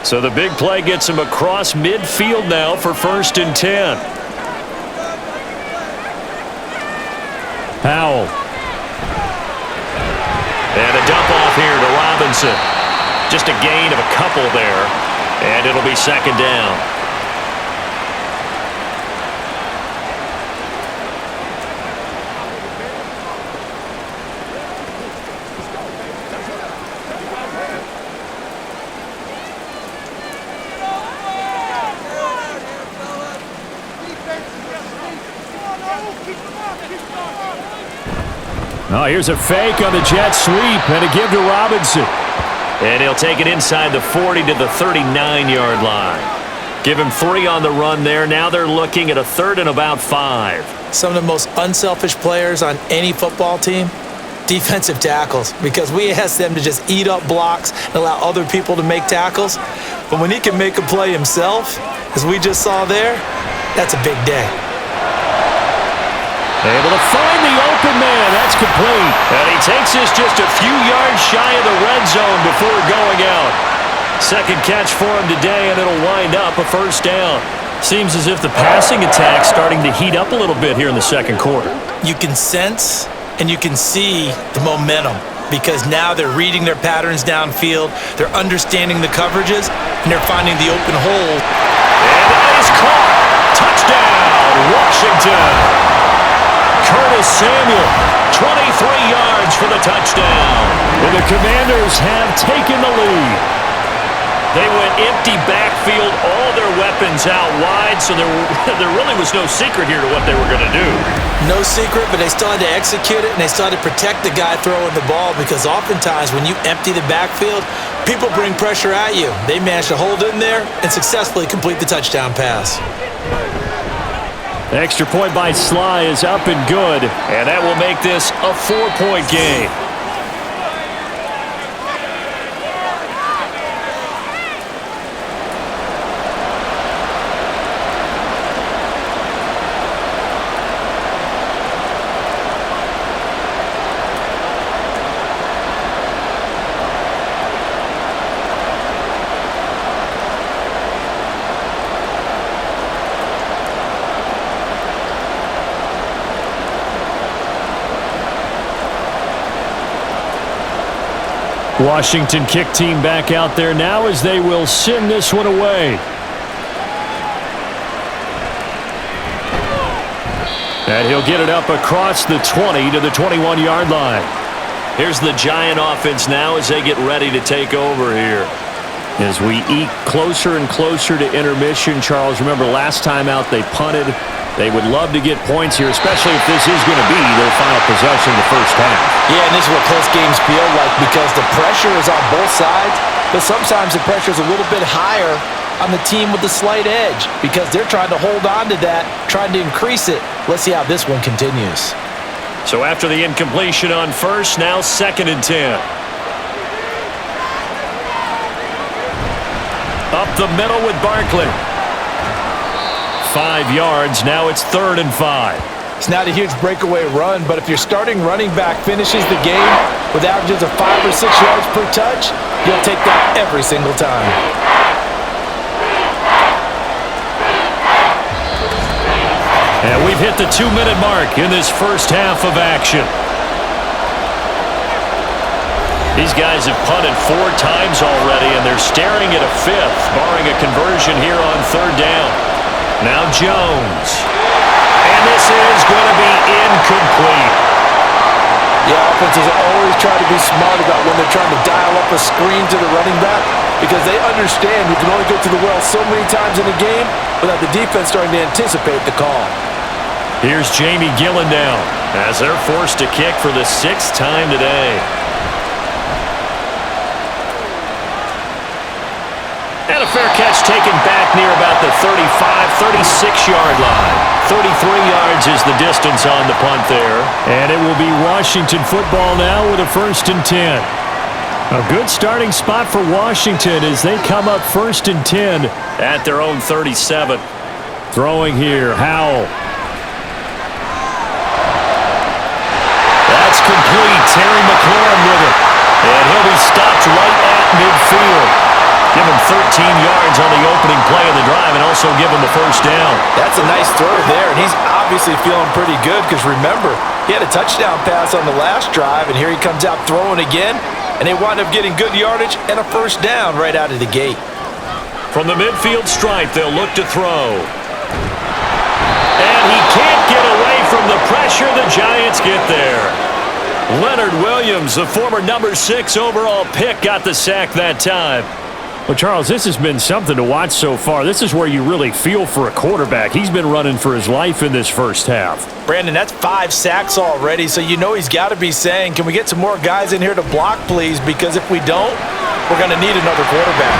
So the big play gets him across midfield now for 1st and 10. Howell. And a dump off here to Robinson. Just a gain of a couple there, and it'll be 2nd down. Oh, here's a fake on the jet sweep and a give to Robinson. And he'll take it inside the 40 to the 39-yard line. Give him 3 on the run there. Now they're looking at a 3rd and about 5. Some of the most unselfish players on any football team, defensive tackles, because we ask them to just eat up blocks and allow other people to make tackles. But when he can make a play himself, as we just saw there, that's a big day. Able to find the open man. That's complete. And he takes this just a few yards shy of the red zone before going out. 2nd catch for him today, and it'll wind up a 1st down. Seems as if the passing attack's starting to heat up a little bit here in the 2nd quarter. You can sense and you can see the momentum because now they're reading their patterns downfield, they're understanding the coverages, and they're finding the open hole. And that is caught. Touchdown, Washington. Curtis Samuel, 23 yards for the touchdown. And the Commanders have taken the lead. They went empty backfield, all their weapons out wide, so there really was no secret here to what they were going to do. No secret, but they still had to execute it, and they still had to protect the guy throwing the ball because oftentimes when you empty the backfield, people bring pressure at you. They managed to hold in there and successfully complete the touchdown pass. The extra point by Sly is up and good, and that will make this a 4-point game. Washington kick team back out there now as they will send this one away. And he'll get it up across the 20 to the 21-yard line. Here's the Giant offense now as they get ready to take over here. As we eke closer and closer to intermission, Charles, remember last time out they punted. They would love to get points here, especially if this is going to be their final possession in the first half. Yeah, and this is what close games feel like because the pressure is on both sides, but sometimes the pressure is a little bit higher on the team with the slight edge because they're trying to hold on to that, trying to increase it. Let's see how this one continues. So after the incompletion on first, now 2nd and 10. Up the middle with Barkley. 5 yards. Now it's 3rd and 5. It's not a huge breakaway run, but if your starting running back finishes the game with averages of 5 or 6 yards per touch, you'll take that every single time. And we've hit the 2-minute mark in this first half of action. These guys have punted 4 times already, and they're staring at a 5th, barring a conversion here on 3rd down. Now Jones. And this is going to be incomplete. Yeah, offenses always try to be smart about when they're trying to dial up a screen to the running back because they understand you can only go to the well so many times in a game without the defense starting to anticipate the call. Here's Jamie Gillen down as they're forced to kick for the 6th time today. And a fair catch taken back near about the 35, 36-yard line. 33 yards is the distance on the punt there. And it will be Washington football now with a 1st and 10. A good starting spot for Washington as they come up 1st and 10. At their own 37. Throwing here, Howell. That's complete. Terry McLaurin with it. And he'll be stopped right at midfield. Give him 13 yards on the opening play of the drive and also give him the 1st down. That's a nice throw there, and he's obviously feeling pretty good because remember, he had a touchdown pass on the last drive, and here he comes out throwing again, and they wind up getting good yardage and a 1st down right out of the gate. From the midfield stripe, they'll look to throw. And he can't get away from the pressure. The Giants get there. Leonard Williams, the former number 6 overall pick, got the sack that time. Well, Charles, this has been something to watch so far. This is where you really feel for a quarterback. He's been running for his life in this first half. Brandon, that's 5 sacks already, so you know he's got to be saying, can we get some more guys in here to block, please? Because if we don't, we're going to need another quarterback.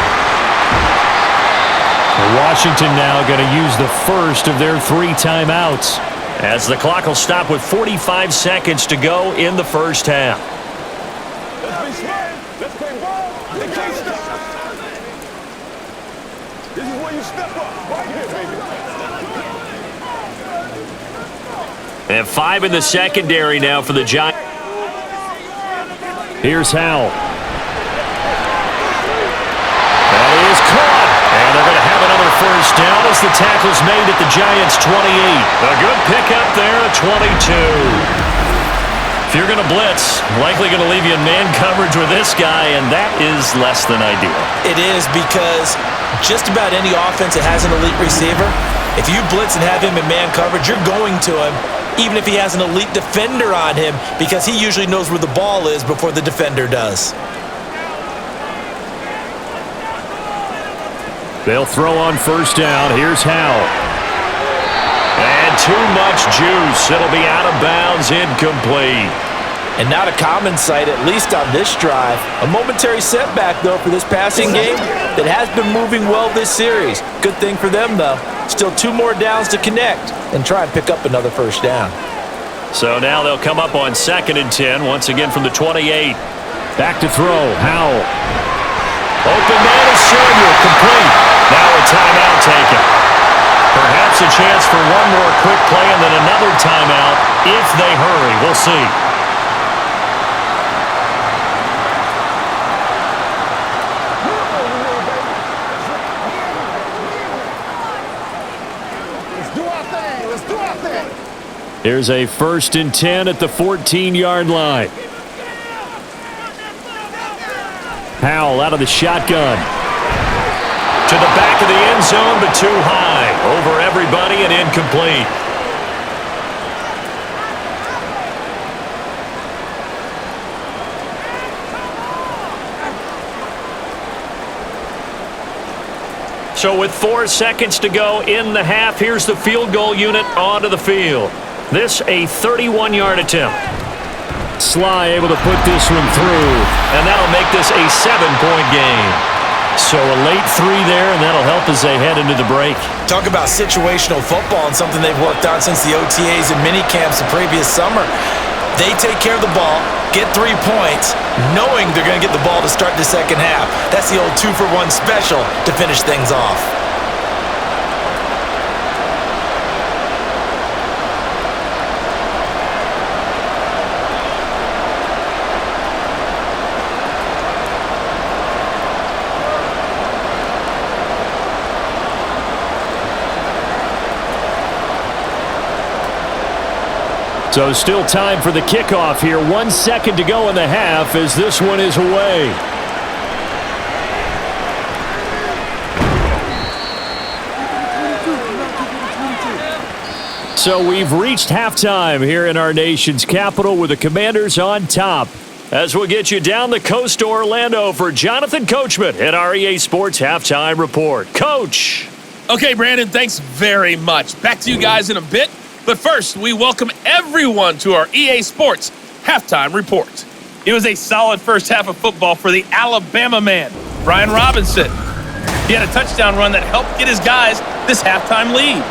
Washington now going to use the first of their 3 timeouts. As the clock will stop with 45 seconds to go in the first half. Let's be smart. Let's play ball. They can't stop. This is where you step up. Right here, baby. And 5 in the secondary now for the Giants. Here's Howell. That is caught. And they're going to have another 1st down as the tackle's made at the Giants' 28. A good pickup there at 22. If you're going to blitz, likely going to leave you in man coverage with this guy, and that is less than ideal. It is because just about any offense that has an elite receiver, if you blitz and have him in man coverage, you're going to him, even if he has an elite defender on him, because he usually knows where the ball is before the defender does. They'll throw on 1st down. Here's Howell. And too much juice. It'll be out of bounds, incomplete. And not a common sight, at least on this drive. A momentary setback, though, for this passing game that has been moving well this series. Good thing for them, though. Still 2 more downs to connect and try and pick up another 1st down. So now they'll come up on 2nd and 10, once again from the 28. Back to throw, Howell. Open man is Samuel, complete. Now a timeout taken. Perhaps a chance for one more quick play and then another timeout if they hurry. We'll see. Here's a 1st and 10 at the 14-yard line. Howell out of the shotgun. To the back of the end zone, but too high. Over everybody and incomplete. So with 4 seconds to go in the half, here's the field goal unit onto the field. This a 31-yard attempt. Sly able to put this one through. And that'll make this a 7-point game. So a late 3 there, and that'll help as they head into the break. Talk about situational football and something they've worked on since the OTAs and mini camps the previous summer. They take care of the ball, get 3 points, knowing they're going to get the ball to start the second half. That's the old 2-for-1 special to finish things off. So still time for the kickoff here. 1 second to go in the half as this one is away. So we've reached halftime here in our nation's capital with the Commanders on top. As we'll get you down the coast to Orlando for Jonathan Coachman at our EA Sports Halftime Report. Coach. Okay, Brandon, thanks very much. Back to you guys in a bit. But first, we welcome everyone to our EA Sports Halftime Report. It was a solid first half of football for the Alabama man, Brian Robinson. He had a touchdown run that helped get his guys this halftime lead.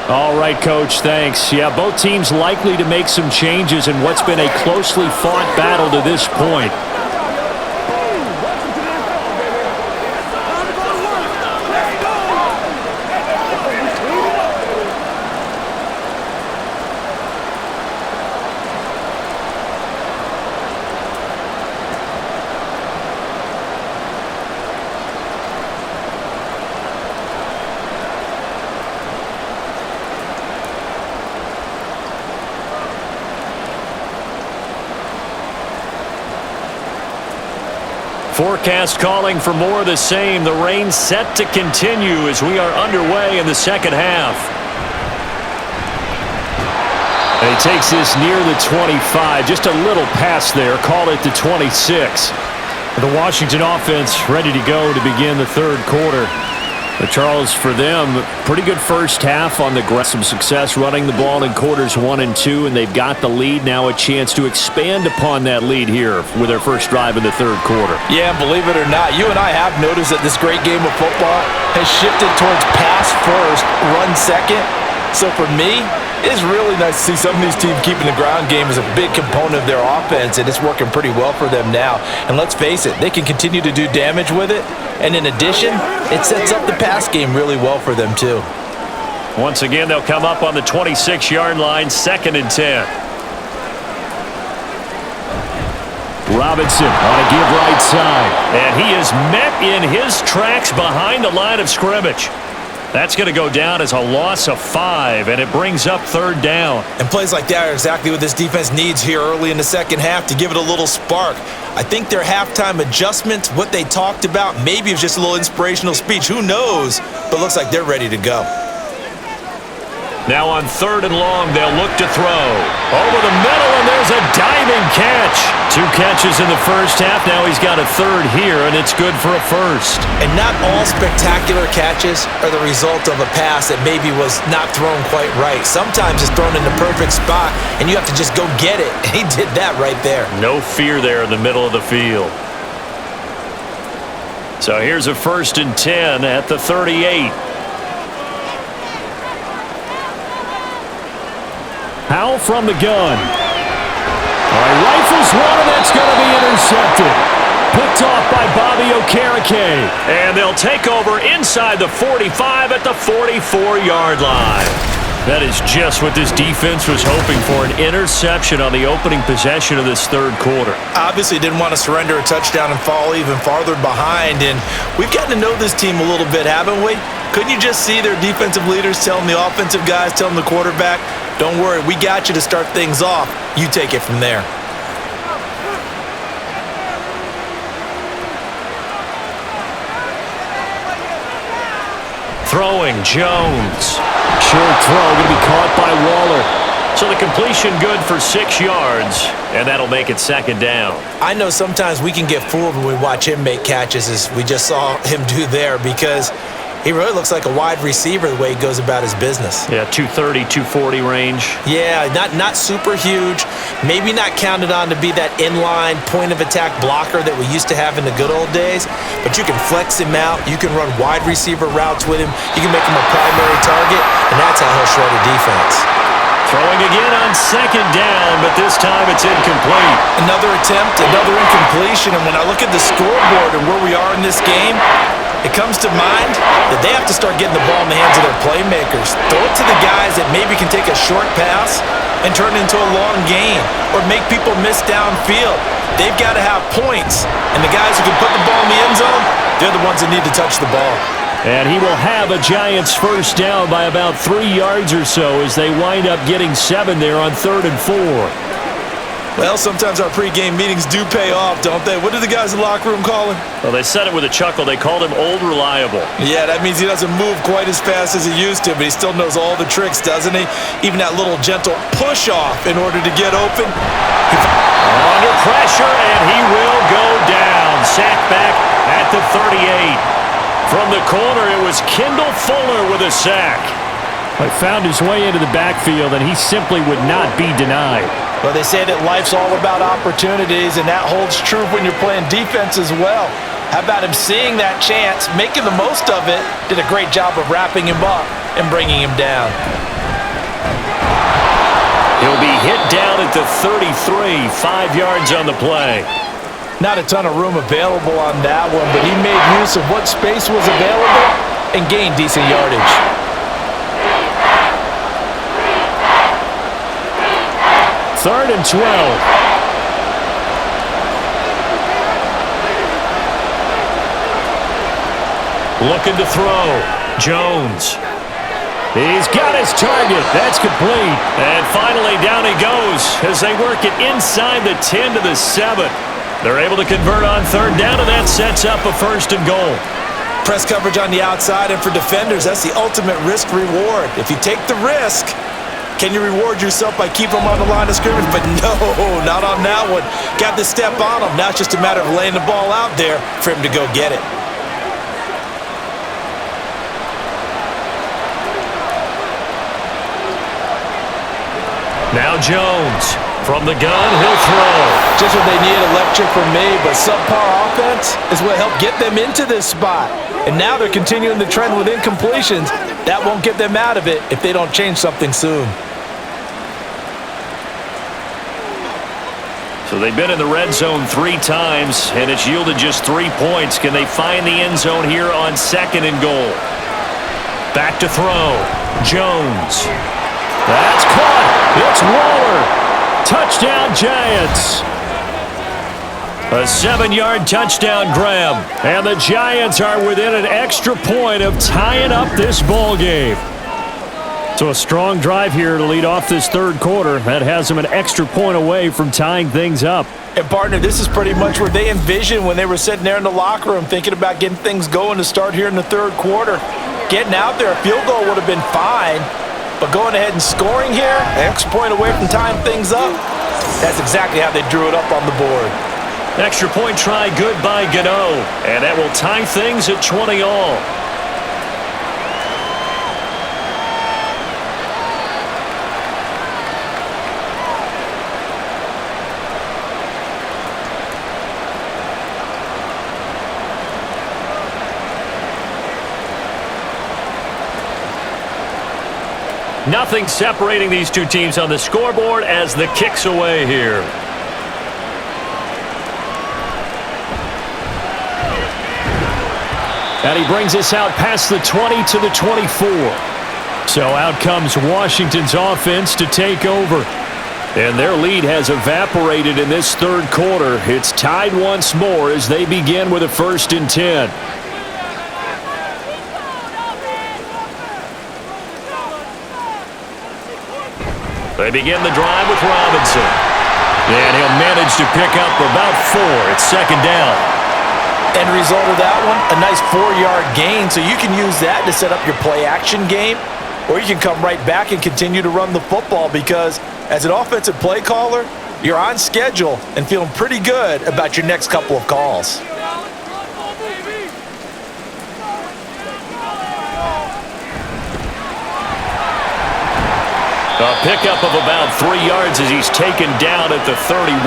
All right, Coach, thanks. Yeah, both teams likely to make some changes in what's been a closely fought battle to this point. Forecast calling for more of the same. The rain set to continue as we are underway in the second half. And he takes this near the 25. Just a little pass there. Call it the 26. The Washington offense ready to go to begin the third quarter. But Charles, for them, pretty good first half on the ground. Some success running the ball in quarters 1 and 2, and they've got the lead. Now a chance to expand upon that lead here with their first drive in the third quarter. Yeah, believe it or not, you and I have noticed that this great game of football has shifted towards pass first, run second. So for me, it's really nice to see some of these teams keeping the ground game as a big component of their offense, and it's working pretty well for them now. And let's face it, they can continue to do damage with it. And in addition, it sets up the pass game really well for them too. Once again, they'll come up on the 26-yard line, 2nd and 10. Robinson on a give right side. And he is met in his tracks behind the line of scrimmage. That's going to go down as a loss of 5, and it brings up 3rd down. And plays like that are exactly what this defense needs here early in the second half to give it a little spark. I think their halftime adjustment, what they talked about, maybe it was just a little inspirational speech. Who knows? But looks like they're ready to go. Now on 3rd and long, they'll look to throw. Over the middle, and there's a diving catch. 2 catches in the first half. Now he's got a 3rd here, and it's good for a 1st. And not all spectacular catches are the result of a pass that maybe was not thrown quite right. Sometimes it's thrown in the perfect spot, and you have to just go get it. And he did that right there. No fear there in the middle of the field. So here's a 1st and 10 at the 38. Howell from the gun. All right, rifles one, and that's going to be intercepted. Picked off by Bobby Okereke. And they'll take over inside the 45 at the 44-yard line. That is just what this defense was hoping for, an interception on the opening possession of this third quarter. Obviously didn't want to surrender a touchdown and fall even farther behind, and we've gotten to know this team a little bit, haven't we? Couldn't you just see their defensive leaders telling the offensive guys, telling the quarterback, don't worry, we got you to start things off. You take it from there. Throwing, Jones. Short throw, going to be caught by Waller. So the completion good for 6 yards, and that'll make it 2nd down. I know sometimes we can get fooled when we watch him make catches, as we just saw him do there, because He really looks like a wide receiver the way he goes about his business. Yeah, 230, 240 range. Yeah, not super huge. Maybe not counted on to be that inline point-of-attack blocker that we used to have in the good old days, but you can flex him out. You can run wide receiver routes with him. You can make him a primary target, and that's how he'll shred a defense. Throwing again on second down, but this time it's incomplete. Another attempt, another incompletion, and when I look at the scoreboard and where we are in this game, it comes to mind that they have to start getting the ball in the hands of their playmakers. Throw it to the guys that maybe can take a short pass and turn it into a long gain or make people miss downfield. They've got to have points, and the guys who can put the ball in the end zone, they're the ones that need to touch the ball. And he will have a Giants first down by about 3 yards or so as they wind up getting 7 there on 3rd and 4. Well, sometimes our pregame meetings do pay off, don't they? What do the guys in the locker room call him? Well, they said it with a chuckle. They called him Old Reliable. Yeah, that means he doesn't move quite as fast as he used to, but he still knows all the tricks, doesn't he? Even that little gentle push-off in order to get open. Under pressure, and he will go down. Sacked back at the 38. From the corner, it was Kendall Fuller with a sack. He found his way into the backfield, and he simply would not be denied. Well, they say that life's all about opportunities, and that holds true when you're playing defense as well. How about him seeing that chance, making the most of it, did a great job of wrapping him up and bringing him down. He'll be hit down at the 33, 5 yards on the play. Not a ton of room available on that one, but he made use of what space was available and gained decent yardage. Third and 12. Looking to throw. Jones. He's got his target. That's complete. And finally down he goes as they work it inside the 10 to the 7. They're able to convert on 3rd down, and that sets up a 1st and goal. Press coverage on the outside, and for defenders, that's the ultimate risk-reward. If you take the risk, can you reward yourself by keeping them on the line of scrimmage? But no, not on that one. Got to step on them. Now it's just a matter of laying the ball out there for him to go get it. Now Jones. From the gun, he'll throw. Just what they need, electric from me, but subpar offense is what helped get them into this spot. And now they're continuing the trend with incompletions. That won't get them out of it if they don't change something soon. So they've been in the red zone 3 times, and it's yielded just 3 points. Can they find the end zone here on 2nd and goal? Back to throw. Jones. That's caught. It's Waller. Touchdown, Giants. A 7-yard touchdown grab. And the Giants are within an extra point of tying up this ball game. So a strong drive here to lead off this 3rd quarter. That has them an extra point away from tying things up. And, partner, this is pretty much what they envisioned when they were sitting there in the locker room thinking about getting things going to start here in the 3rd quarter. Getting out there, a field goal would have been fine. But going ahead and scoring here, an extra point away from tying things up, that's exactly how they drew it up on the board. Extra point try good by Gano. And that will tie things at 20 all. Nothing separating these two teams on the scoreboard as the kick's away here. And he brings us out past the 20 to the 24. So out comes Washington's offense to take over. And their lead has evaporated in this 3rd quarter. It's tied once more as they begin with a 1st and 10. They begin the drive with Robinson. And he'll manage to pick up about 4. It's 2nd down. End result of that one, a nice 4-yard gain. So you can use that to set up your play-action game, or you can come right back and continue to run the football because as an offensive play caller, you're on schedule and feeling pretty good about your next couple of calls. A pickup of about 3 yards as he's taken down at the 31.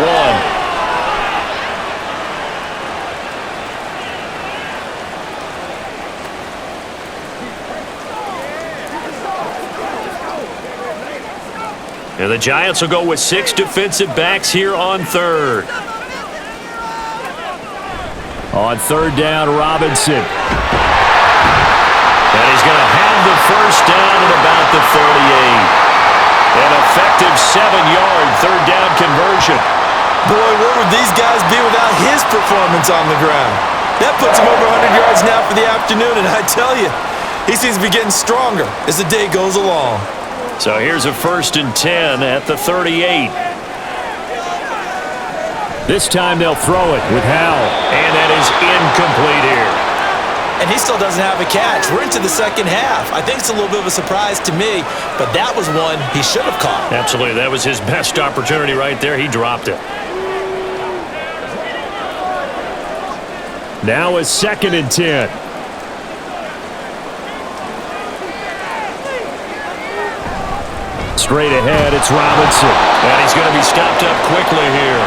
And the Giants will go with 6 defensive backs here on third. On third down, Robinson. And he's going to have the first down at about the 38. An effective 7-yard third down conversion. Boy, where would these guys be without his performance on the ground? That puts him over 100 yards now for the afternoon, and I tell you, he seems to be getting stronger as the day goes along. So here's a 1st and 10 at the 38. This time they'll throw it with Howell. And that is incomplete here. And he still doesn't have a catch. We're into the second half. I think it's a little bit of a surprise to me, but that was one he should have caught. Absolutely. That was his best opportunity right there. He dropped it. Now a 2nd and 10. Straight ahead, it's Robinson. And he's going to be stopped up quickly here.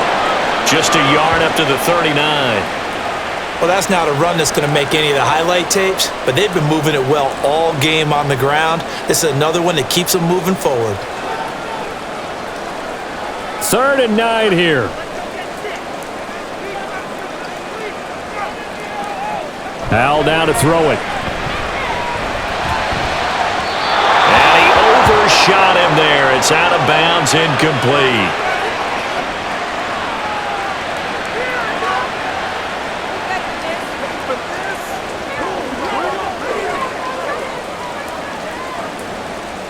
Just a yard up to the 39. Well, that's not a run that's going to make any of the highlight tapes, but they've been moving it well all game on the ground. This is another one that keeps them moving forward. 3rd and 9 here. Howell down to throw it. And he overshot him there. It's out of bounds, incomplete.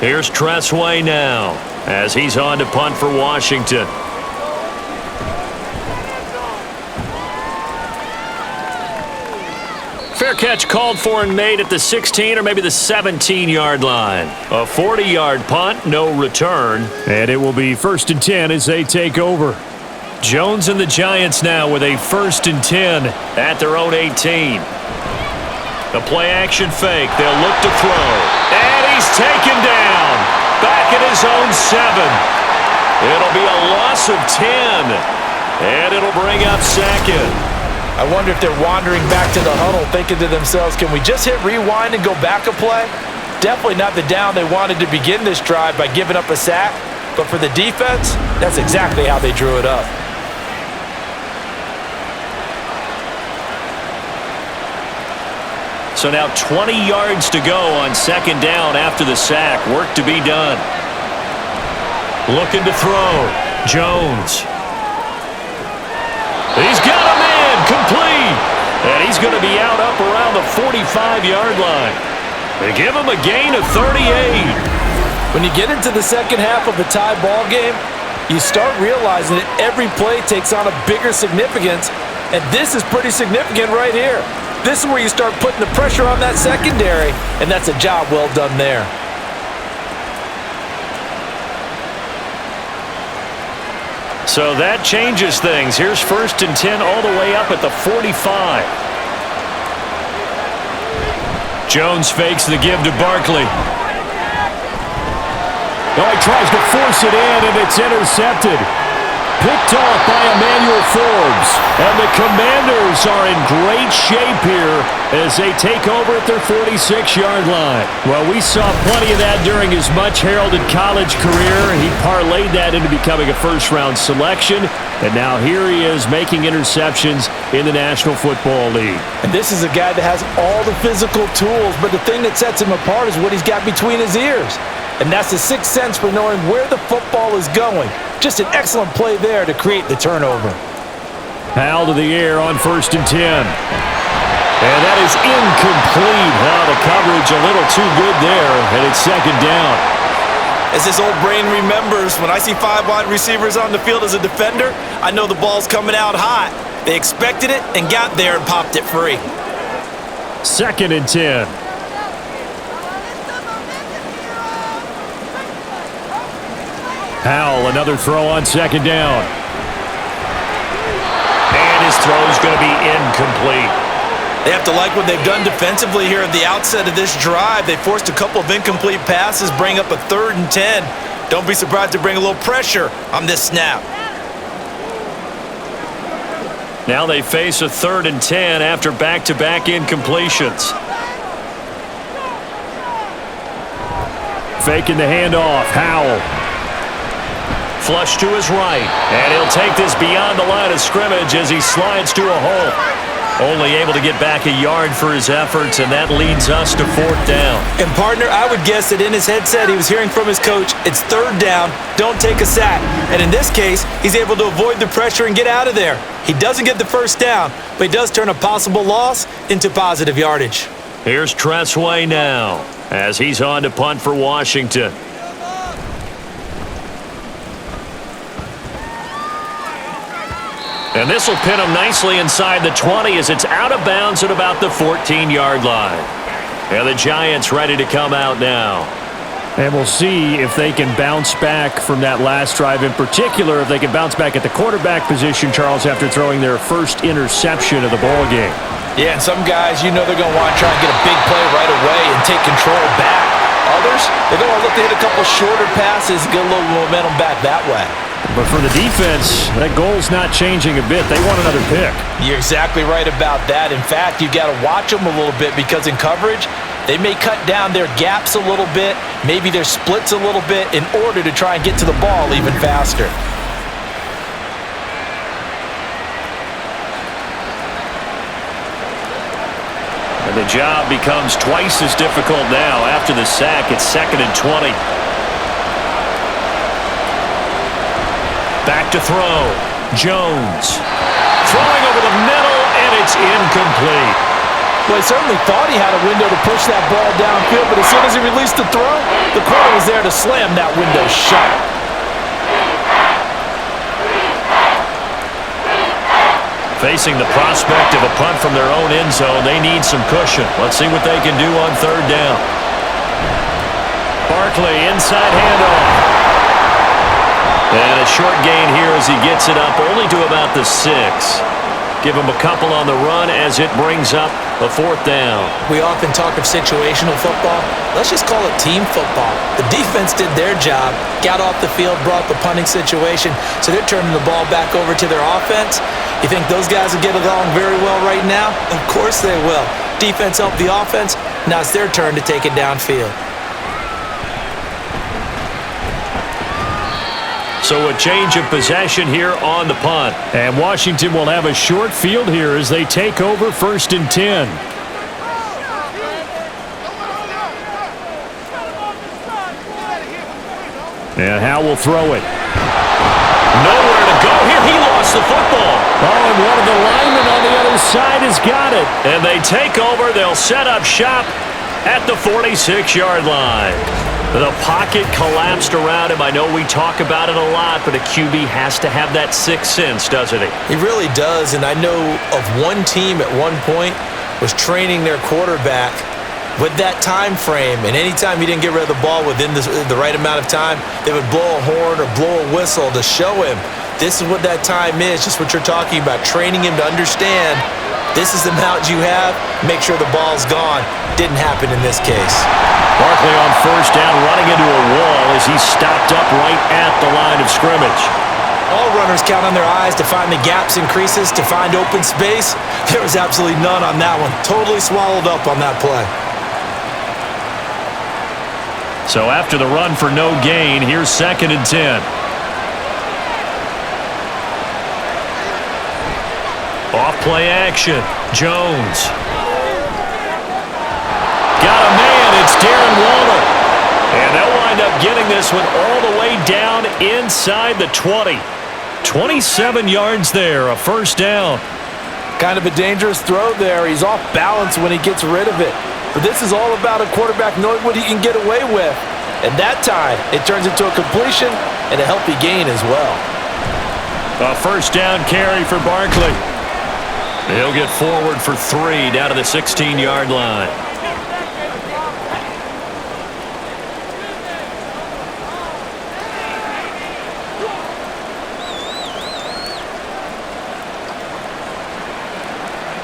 Here's Tressway now as he's on to punt for Washington. Fair catch called for and made at the 16 or maybe the 17-yard line. A 40-yard punt, no return. And it will be 1st and 10 as they take over. Jones and the Giants now with a 1st and 10 at their own 18. The play-action fake. They'll look to throw. And he's taken down. Back at his own 7. It'll be a loss of 10. And it'll bring up 2nd. I wonder if they're wandering back to the huddle thinking to themselves, can we just hit rewind and go back a play? Definitely not the down they wanted to begin this drive by giving up a sack. But for the defense, that's exactly how they drew it up. So now 20 yards to go on 2nd down after the sack. Work to be done. Looking to throw. Jones. He's got him in. Complete. And he's going to be out up around the 45-yard line. They give him a gain of 38. When you get into the second half of a tie ball game, you start realizing that every play takes on a bigger significance, and this is pretty significant right here. This is where you start putting the pressure on that secondary, and that's a job well done there. So that changes things. Here's 1st and 10 all the way up at the 45. Jones fakes the give to Barkley. Oh, he tries to force it in, and it's intercepted. Picked off by Emmanuel Forbes. And the Commanders are in great shape here as they take over at their 46-yard line. Well, we saw plenty of that during his much-heralded college career. He parlayed that into becoming a first-round selection. And now here he is making interceptions in the National Football League. And this is a guy that has all the physical tools, but the thing that sets him apart is what he's got between his ears. And that's the sixth sense for knowing where the football is going. Just an excellent play there to create the turnover. Howell to the air on 1st and 10. And that is incomplete. The coverage a little too good there, and it's 2nd down. As his old brain remembers, when I see 5 wide receivers on the field as a defender, I know the ball's coming out hot. They expected it and got there and popped it free. 2nd and 10. Howell, another throw on 2nd down. And his throw is going to be incomplete. They have to like what they've done defensively here at the outset of this drive. They forced a couple of incomplete passes, bring up a 3rd and 10. Don't be surprised to bring a little pressure on this snap. Now they face a 3rd and 10 after back-to-back incompletions. Faking the handoff. Howell. Flush to his right. And he'll take this beyond the line of scrimmage as he slides to a hole. Only able to get back a yard for his efforts, and that leads us to 4th down. And, partner, I would guess that in his headset he was hearing from his coach, it's 3rd down, don't take a sack. And in this case, he's able to avoid the pressure and get out of there. He doesn't get the 1st down, but he does turn a possible loss into positive yardage. Here's Tressway now as he's on to punt for Washington. And this will pin him nicely inside the 20 as it's out of bounds at about the 14-yard line. And the Giants ready to come out now. And we'll see if they can bounce back from that last drive. In particular, if they can bounce back at the quarterback position, Charles, after throwing their first interception of the ball game. Yeah, and some guys, they're going to want to try and get a big play right away and take control back. Others, they're going to look to hit a couple shorter passes and get a little momentum back that way. But for the defense, that goal's not changing a bit. They want another pick. You're exactly right about that. In fact, you've got to watch them a little bit because in coverage, they may cut down their gaps a little bit, maybe their splits a little bit in order to try and get to the ball even faster. And the job becomes twice as difficult now after the sack. It's 2nd and 20. Back to throw. Jones. Throwing over the middle, and it's incomplete. Well, he certainly thought he had a window to push that ball downfield, but as soon as he released the throw, the corner was there to slam that window shut. Facing the prospect of a punt from their own end zone, they need some cushion. Let's see what they can do on 3rd down. Barkley, inside handoff. And a short gain here as he gets it up only to about the 6. Give him a couple on the run as it brings up a 4th down. We often talk of situational football. Let's just call it team football. The defense did their job, got off the field, brought the punting situation, so they're turning the ball back over to their offense. You think those guys will get along very well right now? Of course they will. Defense helped the offense. Now it's their turn to take it downfield. So a change of possession here on the punt. And Washington will have a short field here as they take over 1st and 10. And Howell will throw it. Nowhere to go here. He lost the football. Oh, and one of the linemen on the other side has got it. And they take over. They'll set up shop at the 46-yard line. The pocket collapsed around him. I know we talk about it a lot, but a QB has to have that 6th sense, doesn't he? He really does, and I know of one team at one point was training their quarterback with that time frame, and anytime he didn't get rid of the ball within the right amount of time, they would blow a horn or blow a whistle to show him this is what that time is, just what you're talking about, training him to understand this is the amount you have, make sure the ball's gone. Didn't happen in this case. Barkley on 1st down, running into a wall as he's stopped up right at the line of scrimmage. All runners count on their eyes to find the gaps and creases, to find open space. There was absolutely none on that one. Totally swallowed up on that play. So after the run for no gain, here's 2nd and 10. Off play action. Jones. Got a man. It's Darren Waller. And they'll wind up getting this one all the way down inside the 20. 27 yards there, a 1st down. Kind of a dangerous throw there. He's off balance when he gets rid of it. But this is all about a quarterback knowing what he can get away with. And that time, it turns into a completion and a healthy gain as well. A 1st down carry for Barkley. He'll get forward for 3 down to the 16-yard line.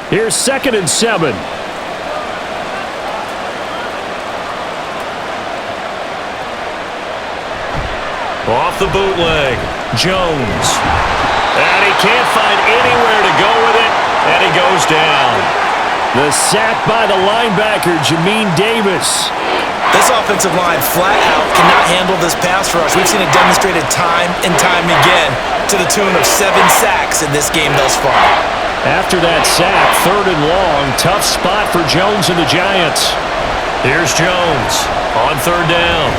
Here's 2nd and 7. Off the bootleg. Jones. And he can't find anywhere to go with it, and he goes down. The sack by the linebacker, Jamin Davis. This offensive line flat out cannot handle this pass rush. We've seen it demonstrated time and time again to the tune of 7 sacks in this game thus far. After that sack, 3rd and long, tough spot for Jones and the Giants. Here's Jones on 3rd down.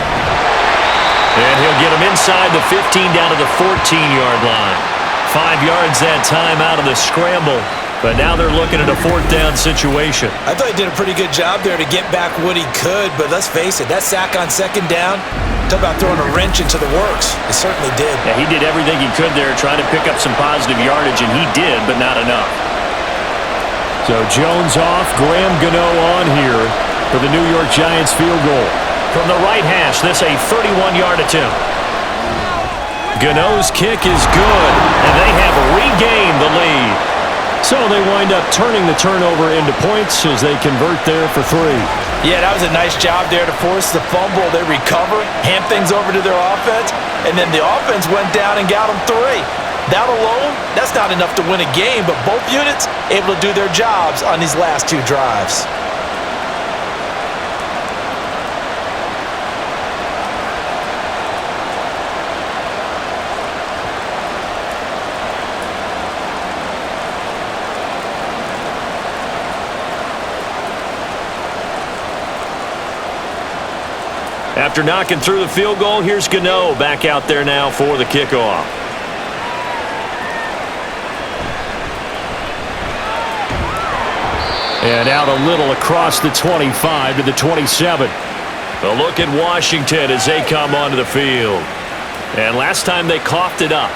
And he'll get him inside the 15 down to the 14-yard line. 5 yards that time out of the scramble. But now they're looking at a 4th down situation. I thought he did a pretty good job there to get back what he could, but let's face it, that sack on 2nd down, talk about throwing a wrench into the works. It certainly did. Yeah, he did everything he could there, trying to pick up some positive yardage, and he did, but not enough. So Jones off, Graham Gano on here for the New York Giants field goal. From the right hash, this a 31-yard attempt. Gano's kick is good, and they have regained the lead. So they wind up turning the turnover into points as they convert there for 3. Yeah, that was a nice job there to force the fumble. They recover, hand things over to their offense, and then the offense went down and got them 3. That alone, that's not enough to win a game, but both units able to do their jobs on these last 2 drives. After knocking through the field goal, here's Gano back out there now for the kickoff. And out a little across the 25 to the 27. A look at Washington as they come onto the field. And last time they coughed it up,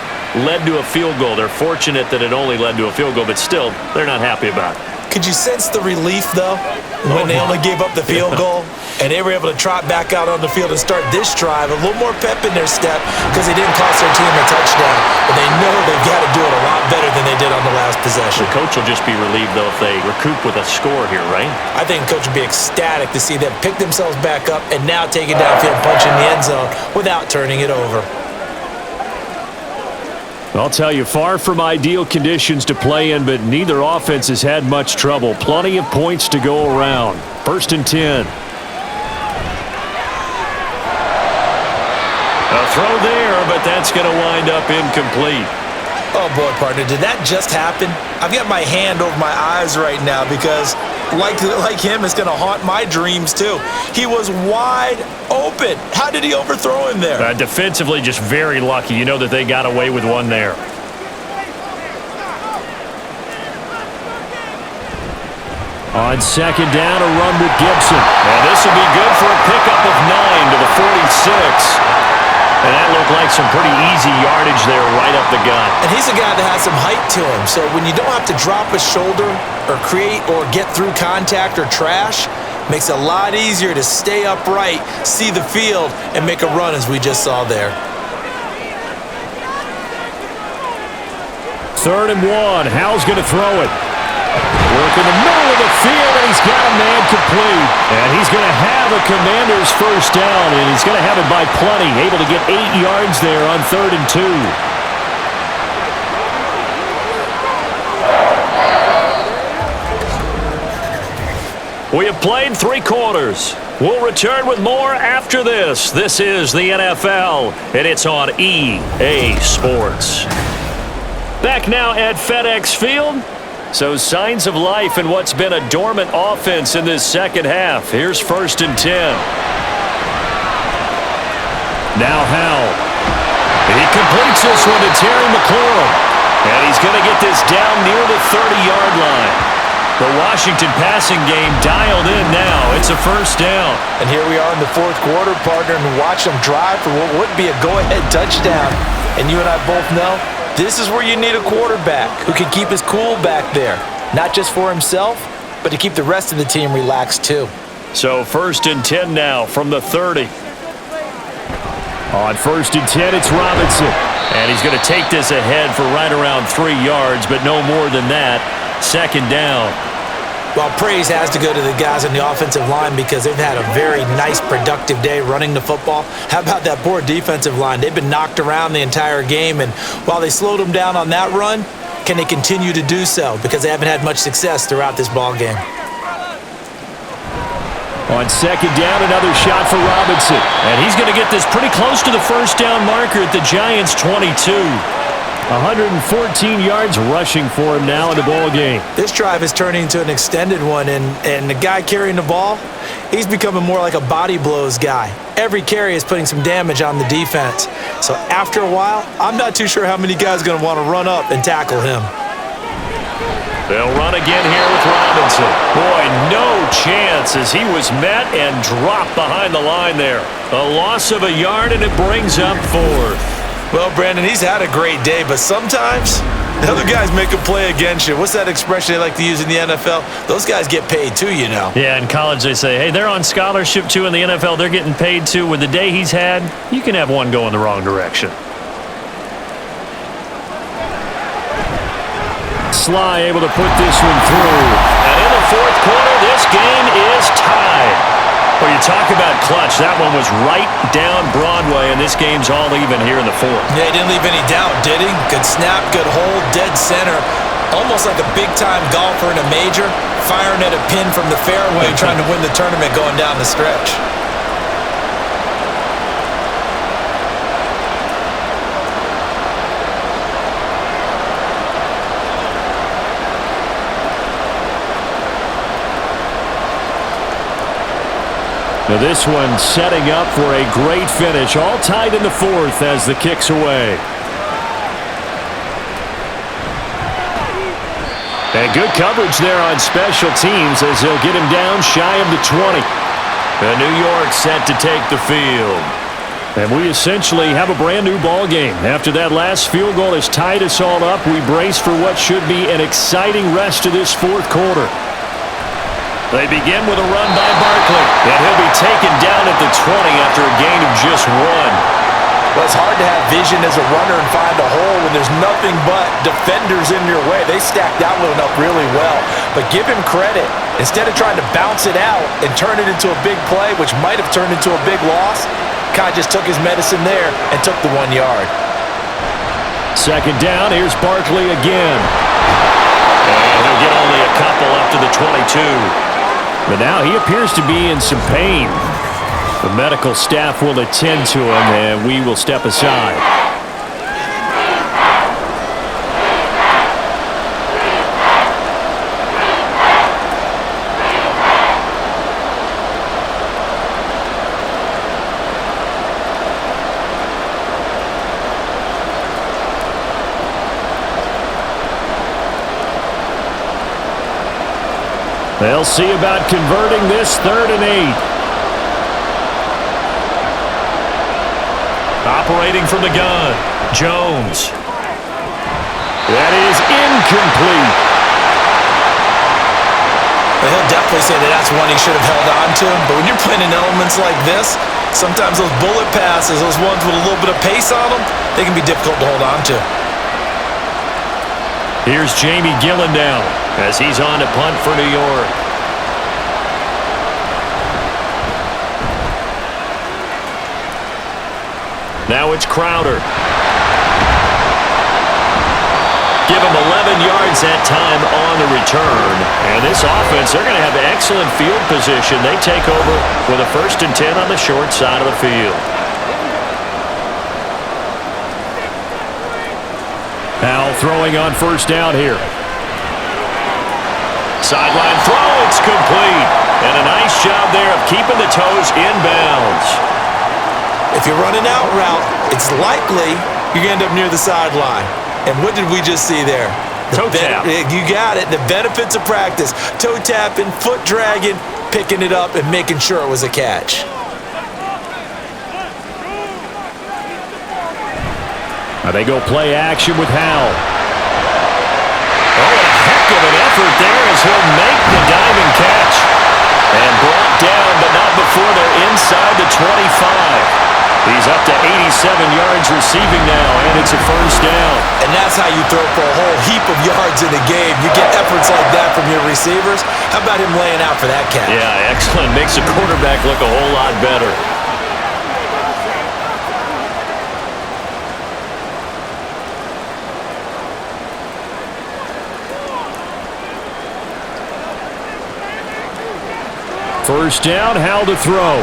led to a field goal. They're fortunate that it only led to a field goal, but still, they're not happy about it. Could you sense the relief, though, when they only gave up the field goal and they were able to trot back out on the field and start this drive? A little more pep in their step because they didn't cost their team a touchdown, but they know they've got to do it a lot better than they did on the last possession. The coach will just be relieved, though, if they recoup with a score here, right? I think the coach would be ecstatic to see them pick themselves back up and now take it downfield, punch in the end zone without turning it over. I'll tell you, far from ideal conditions to play in, but neither offense has had much trouble. Plenty of points to go around. 1st and 10. A throw there, but that's going to wind up incomplete. Oh, boy, partner, did that just happen? I've got my hand over my eyes right now because, like him, it's going to haunt my dreams, too. He was wide open. How did he overthrow him there? Defensively, just very lucky. You know that they got away with one there. On 2nd down, a run with Gibson. And this will be good for a pickup of 9 to the 46. And that looked like some pretty easy yardage there right up the gut. And he's a guy that has some height to him. So when you don't have to drop a shoulder or create or get through contact or trash, makes it a lot easier to stay upright, see the field, and make a run as we just saw there. 3rd and 1. Howell's going to throw it. Work in the middle of the field, and he's got a man complete. And he's going to have a Commander's 1st down, and he's going to have it by plenty. Able to get 8 yards there on 3rd and 2. We have played 3 quarters. We'll return with more after this. This is the NFL, and it's on EA Sports. Back now at FedEx Field. So signs of life in what's been a dormant offense in this second half. Here's 1st and 10. Now Howell. He completes this one to Terry McLaurin. And he's going to get this down near the 30-yard line. The Washington passing game dialed in now. It's a 1st down. And here we are in the 4th quarter, partner, and watch them drive for what would be a go-ahead touchdown. And you and I both know this is where you need a quarterback who can keep his cool back there. Not just for himself, but to keep the rest of the team relaxed too. So 1st and 10 now from the 30. On 1st and 10, it's Robinson. And he's going to take this ahead for right around 3 yards, but no more than that. 2nd down. Well, praise has to go to the guys on the offensive line because they've had a very nice, productive day running the football. How about that poor defensive line? They've been knocked around the entire game, and while they slowed them down on that run, can they continue to do so? Because they haven't had much success throughout this ball game. On second down, another shot for Robinson. And he's going to get this pretty close to the first down marker at the Giants' 22. 114 yards rushing for him now in the ball game. This drive is turning into an extended one, and the guy carrying the ball, he's becoming more like a body blows guy. Every carry is putting some damage on the defense. So after a while, I'm not too sure how many guys are going to want to run up and tackle him. They'll run again here with Robinson. Boy, no chance as he was met and dropped behind the line there. A loss of a yard, and it brings up fourth. Well, Brandon, he's had a great day, but sometimes the other guys make a play against you. What's that expression they like to use in the NFL? Those guys get paid too, you know. Yeah, in college they say, hey, they're on scholarship too. In the NFL, they're getting paid too. With the day he's had, you can have one go in the wrong direction. Sly able to put this one through. And in the fourth quarter, this game is tied. Well, you talk about clutch. That one was right down Broadway, and this game's all even here in the fourth. Yeah, he didn't leave any doubt, did he? Good snap, good hold, dead center. Almost like a big-time golfer in a major, firing at a pin from the fairway, trying to win the tournament going down the stretch. Now this one setting up for a great finish. All tied in the fourth as the kick's away. And good coverage there on special teams as they'll get him down shy of the 20. And New York set to take the field. And we essentially have a brand new ball game. After that last field goal has tied us all up, we brace for what should be an exciting rest of this fourth quarter. They begin with a run by Barkley, and he'll be taken down at the 20 after a gain of just one. Well, it's hard to have vision as a runner and find a hole when there's nothing but defenders in your way. They stacked that one up really well. But give him credit. Instead of trying to bounce it out and turn it into a big play, which might have turned into a big loss, Kai just took his medicine there and took the 1 yard. Second down, here's Barkley again. And he'll get only a couple up to the 22. But now he appears to be in some pain. The medical staff will attend to him, and we will step aside. They'll see about converting this 3rd and 8. Operating from the gun, Jones. That is incomplete. Well, he'll definitely say that that's one he should have held on to. But when you're playing in elements like this, sometimes those bullet passes, those ones with a little bit of pace on them, they can be difficult to hold on to. Here's Jamie Gillen now as he's on to punt for New York. Now it's Crowder. Give him 11 yards that time on the return. And this offense, they're going to have excellent field position. They take over with a 1st and 10 on the short side of the field. Al throwing on 1st down here. Sideline throw, it's complete. And a nice job there of keeping the toes inbounds. If you're running out route, it's likely you're going to end up near the sideline. And what did we just see there? Toe tap. You got it. The benefits of practice. Toe tapping, foot dragging, picking it up, and making sure it was a catch. Now they go play action with Howell. Oh, a heck of an effort there as he'll make the diving catch. And brought down, but not before they're inside the 25. He's He's up to 87 yards receiving now, and it's a first down. And that's how you throw for a whole heap of yards in a game. You get efforts like that from your receivers. How about him laying out for that catch? Yeah, excellent. Makes the quarterback look a whole lot better. First down, how to throw.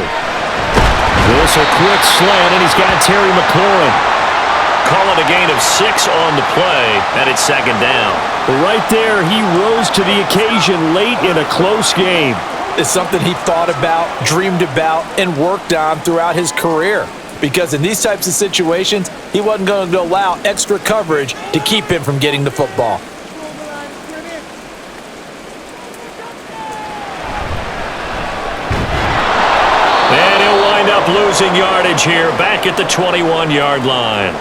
This a quick slant, and he's got Terry McLaurin. Calling a gain of 6 on the play, and it's second down. Right there, he rose to the occasion late in a close game. It's something he thought about, dreamed about, and worked on throughout his career. Because in these types of situations, he wasn't going to allow extra coverage to keep him from getting the football. And he'll wind up losing yardage here, back at the 21-yard line.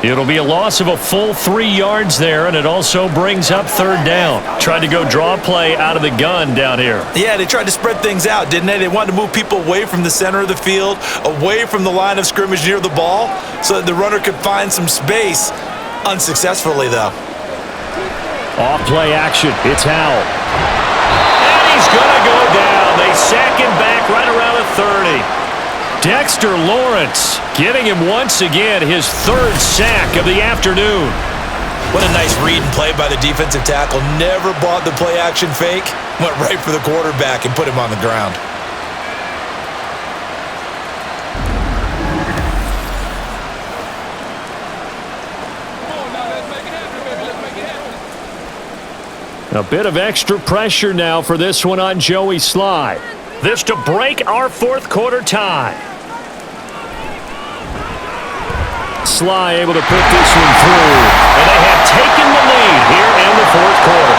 It'll be a loss of a full 3 yards there, and it also brings up third down. Tried to go draw a play out of the gun down here. Yeah, they tried to spread things out, didn't they? They wanted to move people away from the center of the field, away from the line of scrimmage near the ball, so that the runner could find some space. Unsuccessfully, though. Off play action. It's Howell. And he's going to go down. They sack him back right around the 30. Dexter Lawrence getting him once again his third sack of the afternoon. What a nice read and play by the defensive tackle. Never bought the play action fake. Went right for the quarterback and put him on the ground. A bit of extra pressure now for this one on Joey Sly. This to break our fourth quarter tie. Sly able to put this one through. And they have taken the lead here in the fourth quarter.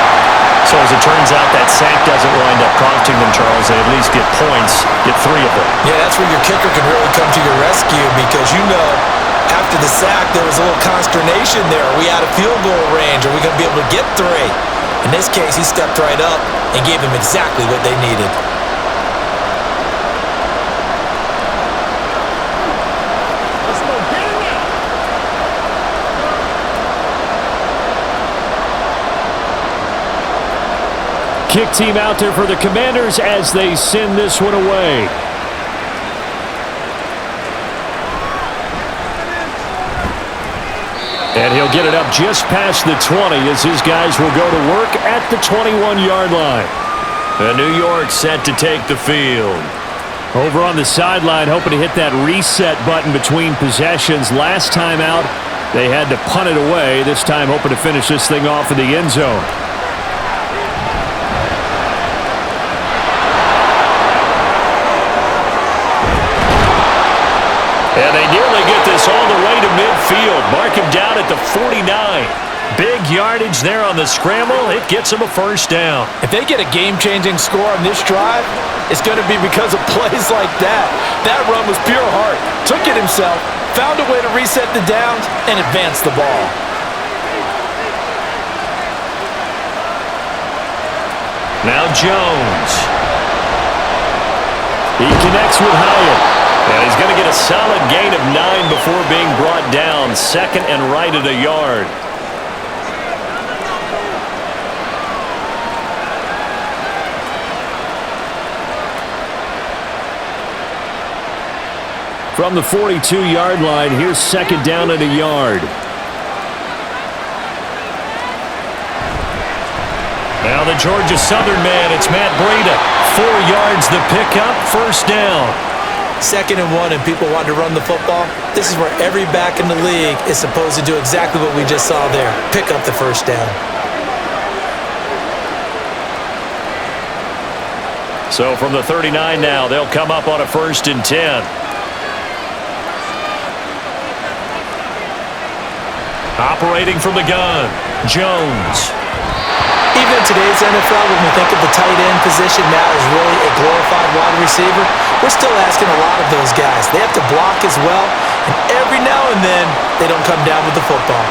So as it turns out, that sack doesn't wind up costing them, Charles. They at least get points, get 3 of them. Yeah, that's where your kicker can really come to your rescue, because you know after the sack there was a little consternation there. Are we out of field goal range? Are we going to be able to get 3? In this case, he stepped right up and gave them exactly what they needed. Kick team out there for the Commanders as they send this one away. And he'll get it up just past the 20 as his guys will go to work at the 21-yard line. And New York set to take the field. Over on the sideline, hoping to hit that reset button between possessions. Last time out, they had to punt it away. This time, hoping to finish this thing off in the end zone. And they nearly get this all the way to midfield. Mark him down at the 49. Big yardage there on the scramble. It gets him a first down. If they get a game-changing score on this drive, it's going to be because of plays like that. That run was pure heart. Took it himself, found a way to reset the downs, and advance the ball. Now Jones. He connects with Hyatt. And he's going to get a solid gain of 9 before being brought down. Second and right at a yard. From the 42-yard line, here's second down at a yard. Now the Georgia Southern man, it's Matt Breida. 4 yards the pickup, first down. 2nd and 1 and people want to run the football. This is where every back in the league is supposed to do exactly what we just saw there. Pick up the first down. So from the 39 now, they'll come up on a 1st and 10. Operating from the gun, Jones. Even in today's NFL, when we think of the tight end position now as really a glorified wide receiver, we're still asking a lot of those guys. They have to block as well, and every now and then, they don't come down with the football.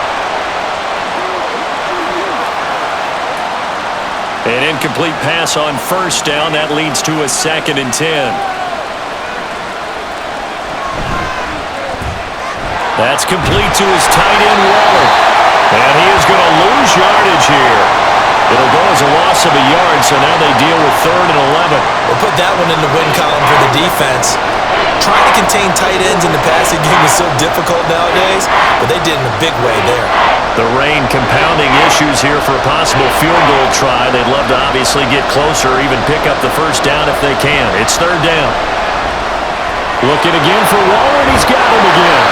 An incomplete pass on first down. That leads to a 2nd and 10. That's complete to his tight end, Waller. And he is going to lose yardage here. It'll go as a loss of a yard, so now they deal with 3rd and 11. We'll put that one in the win column for the defense. Trying to contain tight ends in the passing game is so difficult nowadays, but they did in a big way there. The rain compounding issues here for a possible field goal try. They'd love to obviously get closer or even pick up the first down if they can. It's 3rd down. Looking again for Waller, and he's got him again.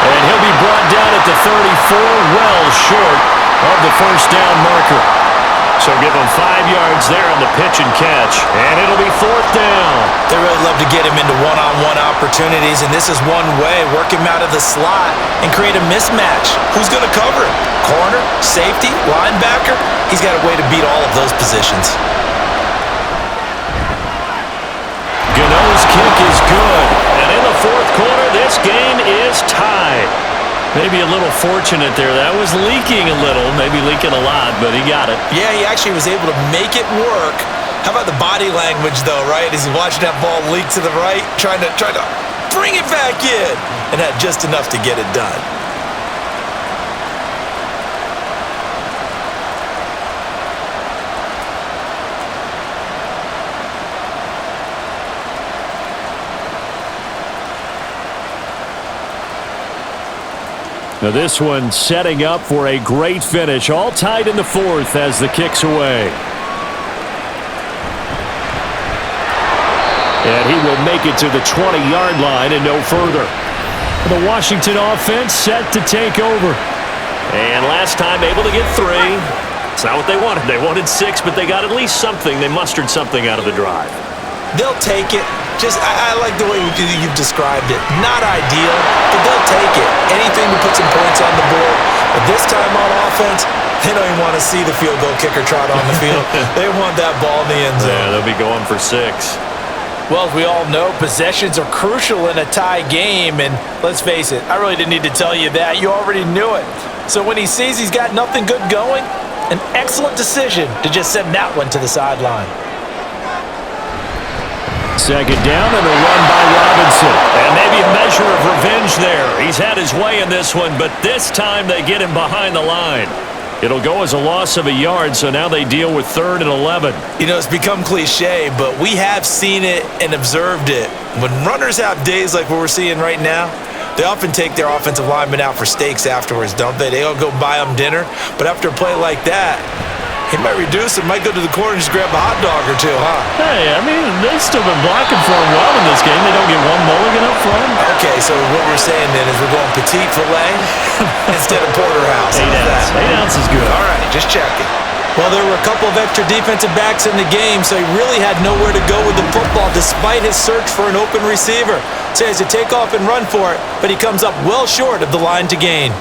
And he'll be brought down at the 34, well short of the first down marker. So give him 5 yards there on the pitch and catch, and it'll be 4th down. They really love to get him into one-on-one opportunities, and this is one way. Work him out of the slot and create a mismatch. Who's going to cover him? Corner, safety, linebacker? He's got a way to beat all of those positions. Gano's kick is good, and in the 4th quarter, this game is tied. Maybe a little fortunate there. That was leaking a little, maybe leaking a lot, but he got it. Yeah, he actually was able to make it work. How about the body language, though, right? As he watched that ball leak to the right, trying to bring it back in, and had just enough to get it done. Now this one setting up for a great finish. All tied in the 4th as the kick's away. And he will make it to the 20-yard line and no further. The Washington offense set to take over. And last time able to get 3. It's not what they wanted. They wanted 6, but they got at least something. They mustered something out of the drive. They'll take it. I like the way you've described it. Not ideal, but they'll take it. Anything to put some points on the board. But this time on offense, they don't even want to see the field goal kicker trot on the field. They want that ball in the end zone. Yeah, they'll be going for 6. Well, as we all know, possessions are crucial in a tie game, and let's face it, I really didn't need to tell you that. You already knew it. So when he sees he's got nothing good going, an excellent decision to just send that one to the sideline. 2nd down and a run by Robinson. And maybe a measure of revenge there. He's had his way in this one, but this time they get him behind the line. It'll go as a loss of a yard, so now they deal with 3rd and 11. You know, it's become cliche, but we have seen it and observed it. When runners have days like what we're seeing right now, they often take their offensive linemen out for steaks afterwards, don't they? They all go buy them dinner, but after a play like that, he might reduce it, might go to the corner and just grab a hot dog or two, huh? Hey, I mean, they've still been blocking for him well in this game. They don't get one mulligan up front. Okay, so what we're saying then is we're going petite filet instead of porterhouse. 8 ounce. 8 ounce is good. All right, just checking. Well, there were a couple of extra defensive backs in the game, so he really had nowhere to go with the football despite his search for an open receiver. So he has to take off and run for it, but he comes up well short of the line to gain.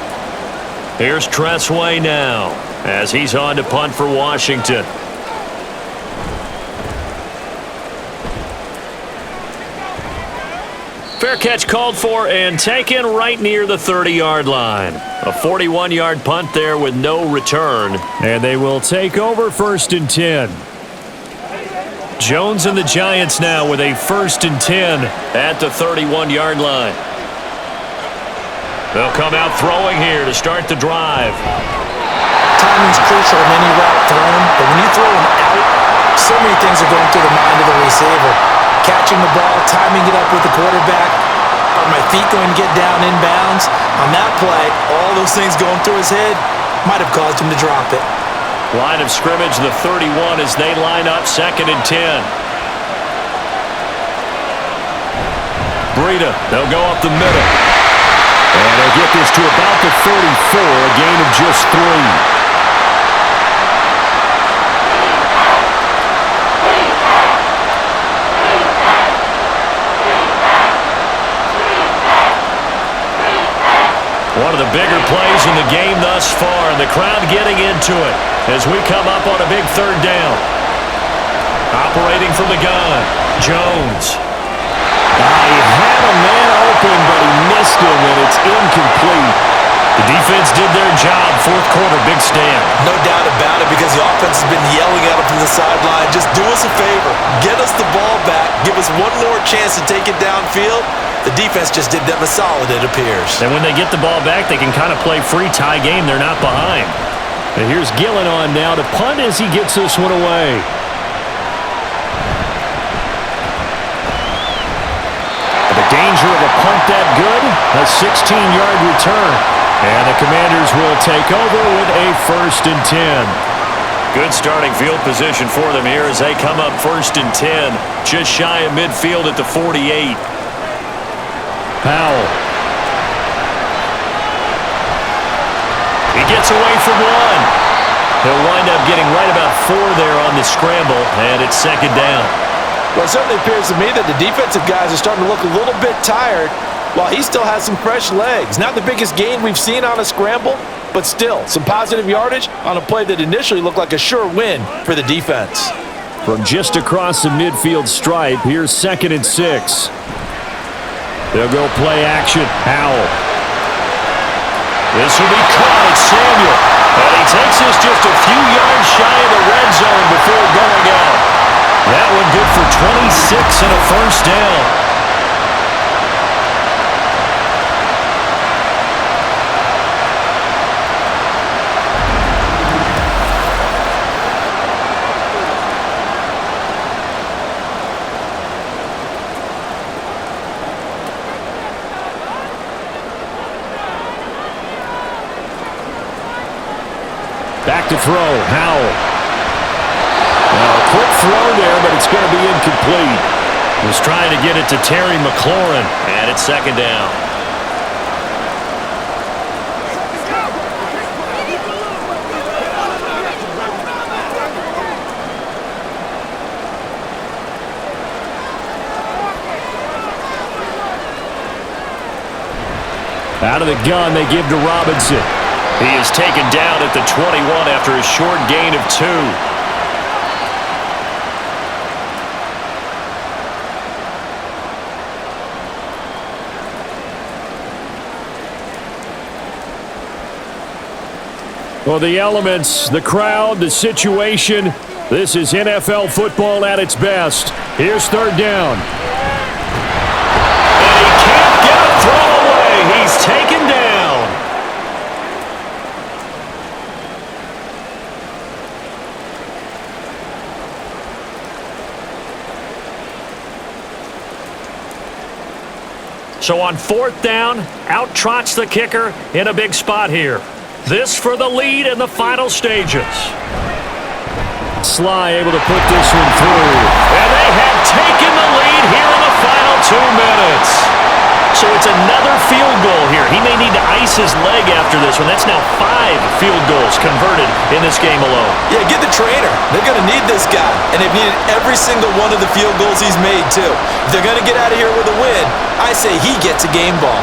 Here's Tressway now as he's on to punt for Washington. Fair catch called for and taken right near the 30-yard line. A 41-yard punt there with no return. And they will take over 1st and 10. Jones and the Giants now with a 1st and 10 at the 31-yard line. They'll come out throwing here to start the drive. Timing's crucial in any route thrown, but when you throw them out, so many things are going through the mind of the receiver. Catching the ball, timing it up with the quarterback. Are my feet going to get down inbounds? On that play, all those things going through his head might have caused him to drop it. Line of scrimmage, the 31 as they line up 2nd and 10. Breida, they'll go up the middle. And they'll get this to about the 34, a gain of just 3. One of the bigger plays in the game thus far, and the crowd getting into it as we come up on a big 3rd down. Operating from the gun, Jones. He had a man open, but he missed him, and it's incomplete. The defense did their job. Fourth quarter, big stand. No doubt about it, because the offense has been yelling at them from the sideline. Just do us a favor. Get us the ball back. Give us one more chance to take it downfield. The defense just did them a solid, it appears. And when they get the ball back, they can kind of play free tie game. They're not behind. And here's Gillen on now to punt as he gets this one away. The danger of a punt that good, a 16-yard return. And the Commanders will take over with a 1st and 10. Good starting field position for them here as they come up 1st and 10. Just shy of midfield at the 48. Powell. He gets away from one. He'll wind up getting right about 4 there on the scramble, and it's 2nd down. Well, it certainly appears to me that the defensive guys are starting to look a little bit tired while he still has some fresh legs. Not the biggest gain we've seen on a scramble, but still some positive yardage on a play that initially looked like a sure win for the defense. From just across the midfield stripe, here's 2nd and 6. They'll go play action. Howell. This will be caught. It's Samuel. And he takes this just a few yards shy of the red zone before going out. That one good for 26 and a 1st down. Back to throw. Howell. Now, a quick throw there, but it's going to be incomplete. Was trying to get it to Terry McLaurin, and it's 2nd down. Out of the gun, they give to Robinson. He is taken down at the 21 after a short gain of 2. Well, the elements, the crowd, the situation, this is NFL football at its best. Here's 3rd down. And he can't get a throw away. He's taken down. So on 4th down, out trots the kicker in a big spot here. This for the lead in the final stages. Sly able to put this one through. And they have taken the lead here in the final 2 minutes. So it's another field goal here. He may need to ice his leg after this one. That's now 5 field goals converted in this game alone. Yeah, get the trainer. They're going to need this guy. And they've needed every single one of the field goals he's made, too. If they're going to get out of here with a win, I say he gets a game ball.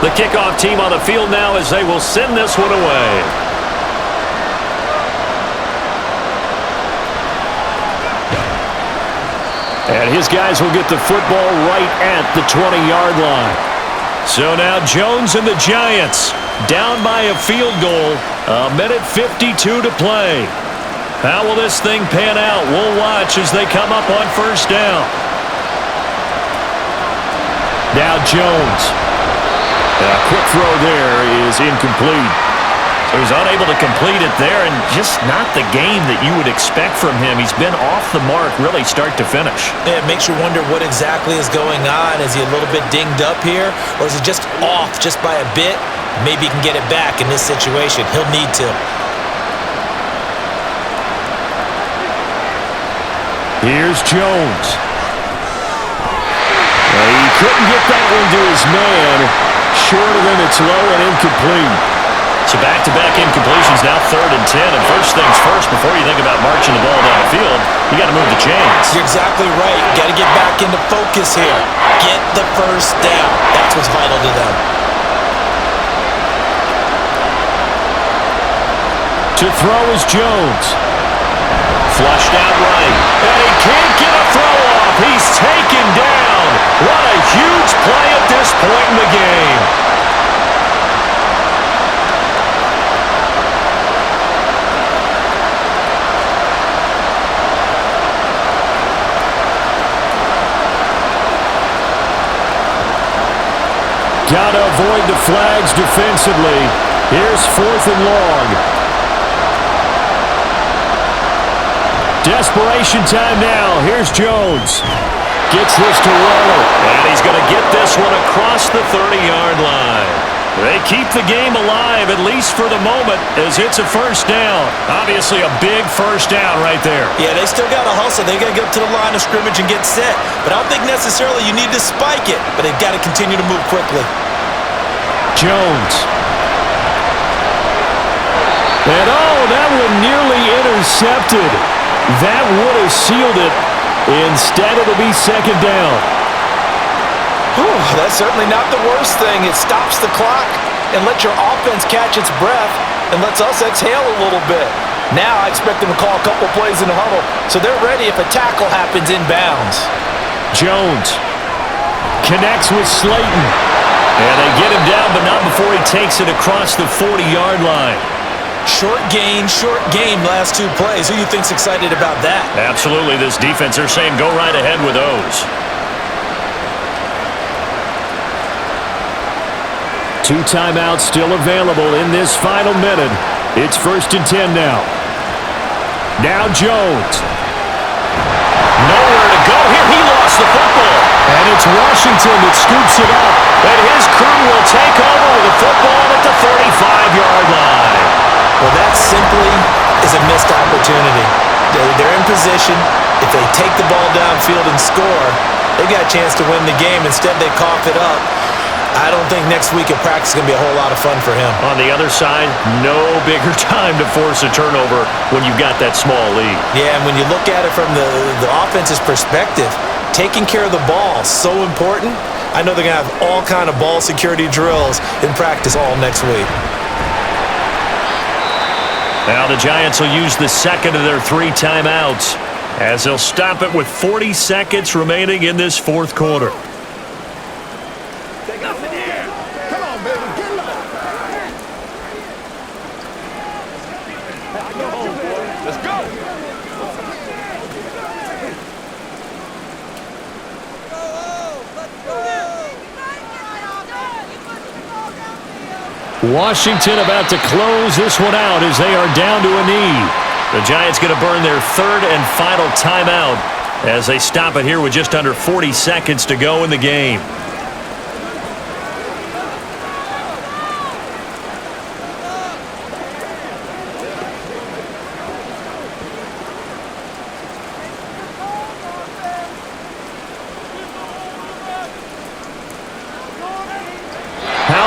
The kickoff team on the field now as they will send this one away. And his guys will get the football right at the 20-yard line. So now Jones and the Giants down by a field goal. 1:52 to play. How will this thing pan out? We'll watch as they come up on 1st down. Now Jones. A quick throw there is incomplete. So he's unable to complete it there, and just not the game that you would expect from him. He's been off the mark really start to finish. It makes you wonder what exactly is going on. Is he a little bit dinged up here, or is he just off just by a bit? Maybe he can get it back in this situation. He'll need to. Here's Jones. He couldn't get that one to his man. Short of him, it's low and incomplete. So back-to-back incompletions, now 3rd and 10. And first things first, before you think about marching the ball down the field, you got to move the chains. You're exactly right. Got to get back into focus here. Get the 1st down. That's what's vital to them. To throw is Jones. Flushed out right. And he can't get a throw off. He's taken down. What a huge play at this point in the game. Got to avoid the flags defensively. Here's 4th and long. Desperation time now. Here's Jones. Gets this to Waller. And he's going to get this one across the 30-yard line. They keep the game alive, at least for the moment, as it's a first down. Obviously a big first down right there. Yeah, they still got to hustle. They got to get up to the line of scrimmage and get set. But I don't think necessarily you need to spike it, but they've got to continue to move quickly. Jones. And that one nearly intercepted. That would have sealed it. Instead, it'll be second down. Whew, that's certainly not the worst thing. It stops the clock and lets your offense catch its breath and lets us exhale a little bit. Now I expect them to call a couple plays in the huddle so they're ready if a tackle happens inbounds. Jones connects with Slayton. And they get him down, but not before he takes it across the 40-yard line. Short game, last 2 plays. Who you think's excited about that? Absolutely, this defense, they're saying go right ahead with those. 2 timeouts still available in this final minute. It's 1st and 10 now. Now Jones. Nowhere to go here. He lost the football. And it's Washington that scoops it up. And his crew will take over with the football at the 35-yard line. Well, that simply is a missed opportunity. They're in position. If they take the ball downfield and score, they've got a chance to win the game. Instead, they cough it up. I don't think next week at practice is going to be a whole lot of fun for him. On the other side, no bigger time to force a turnover when you've got that small lead. Yeah, and when you look at it from the offense's perspective, taking care of the ball is so important. I know they're going to have all kind of ball security drills in practice all next week. Now the Giants will use the second of their 3 timeouts as they'll stop it with 40 seconds remaining in this 4th quarter. Washington about to close this one out as they are down to a knee. The Giants going to burn their 3rd and final timeout as they stop it here with just under 40 seconds to go in the game.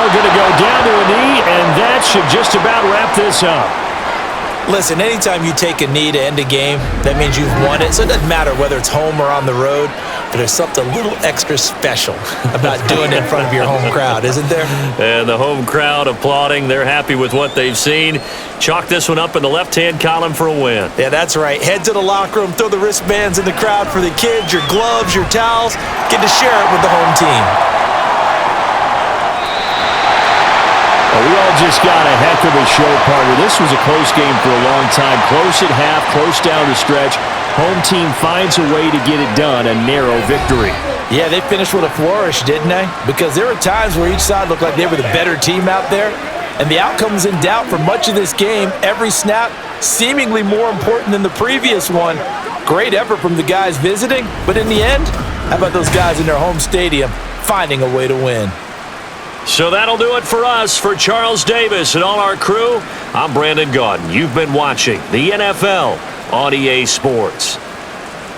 Going to go down to a knee, and that should just about wrap this up. Listen, anytime you take a knee to end a game, that means you've won it. So it doesn't matter whether it's home or on the road, but there's something a little extra special about doing it in front of your home crowd, isn't there? And the home crowd applauding. They're happy with what they've seen. Chalk this one up in the left-hand column for a win. Yeah, that's right. Head to the locker room, throw the wristbands in the crowd for the kids, your gloves, your towels. Get to share it with the home team. We all just got a heck of a show, partner. This was a close game for a long time. Close at half, close down the stretch. Home team finds a way to get it done, a narrow victory. Yeah, they finished with a flourish, didn't they? Because there were times where each side looked like they were the better team out there. And the outcome was in doubt for much of this game. Every snap seemingly more important than the previous one. Great effort from the guys visiting. But in the end, how about those guys in their home stadium finding a way to win? So that'll do it for us. For Charles Davis and all our crew, I'm Brandon Gaudin. You've been watching the NFL on EA Sports.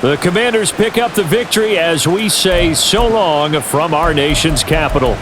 The Commanders pick up the victory as we say so long from our nation's capital.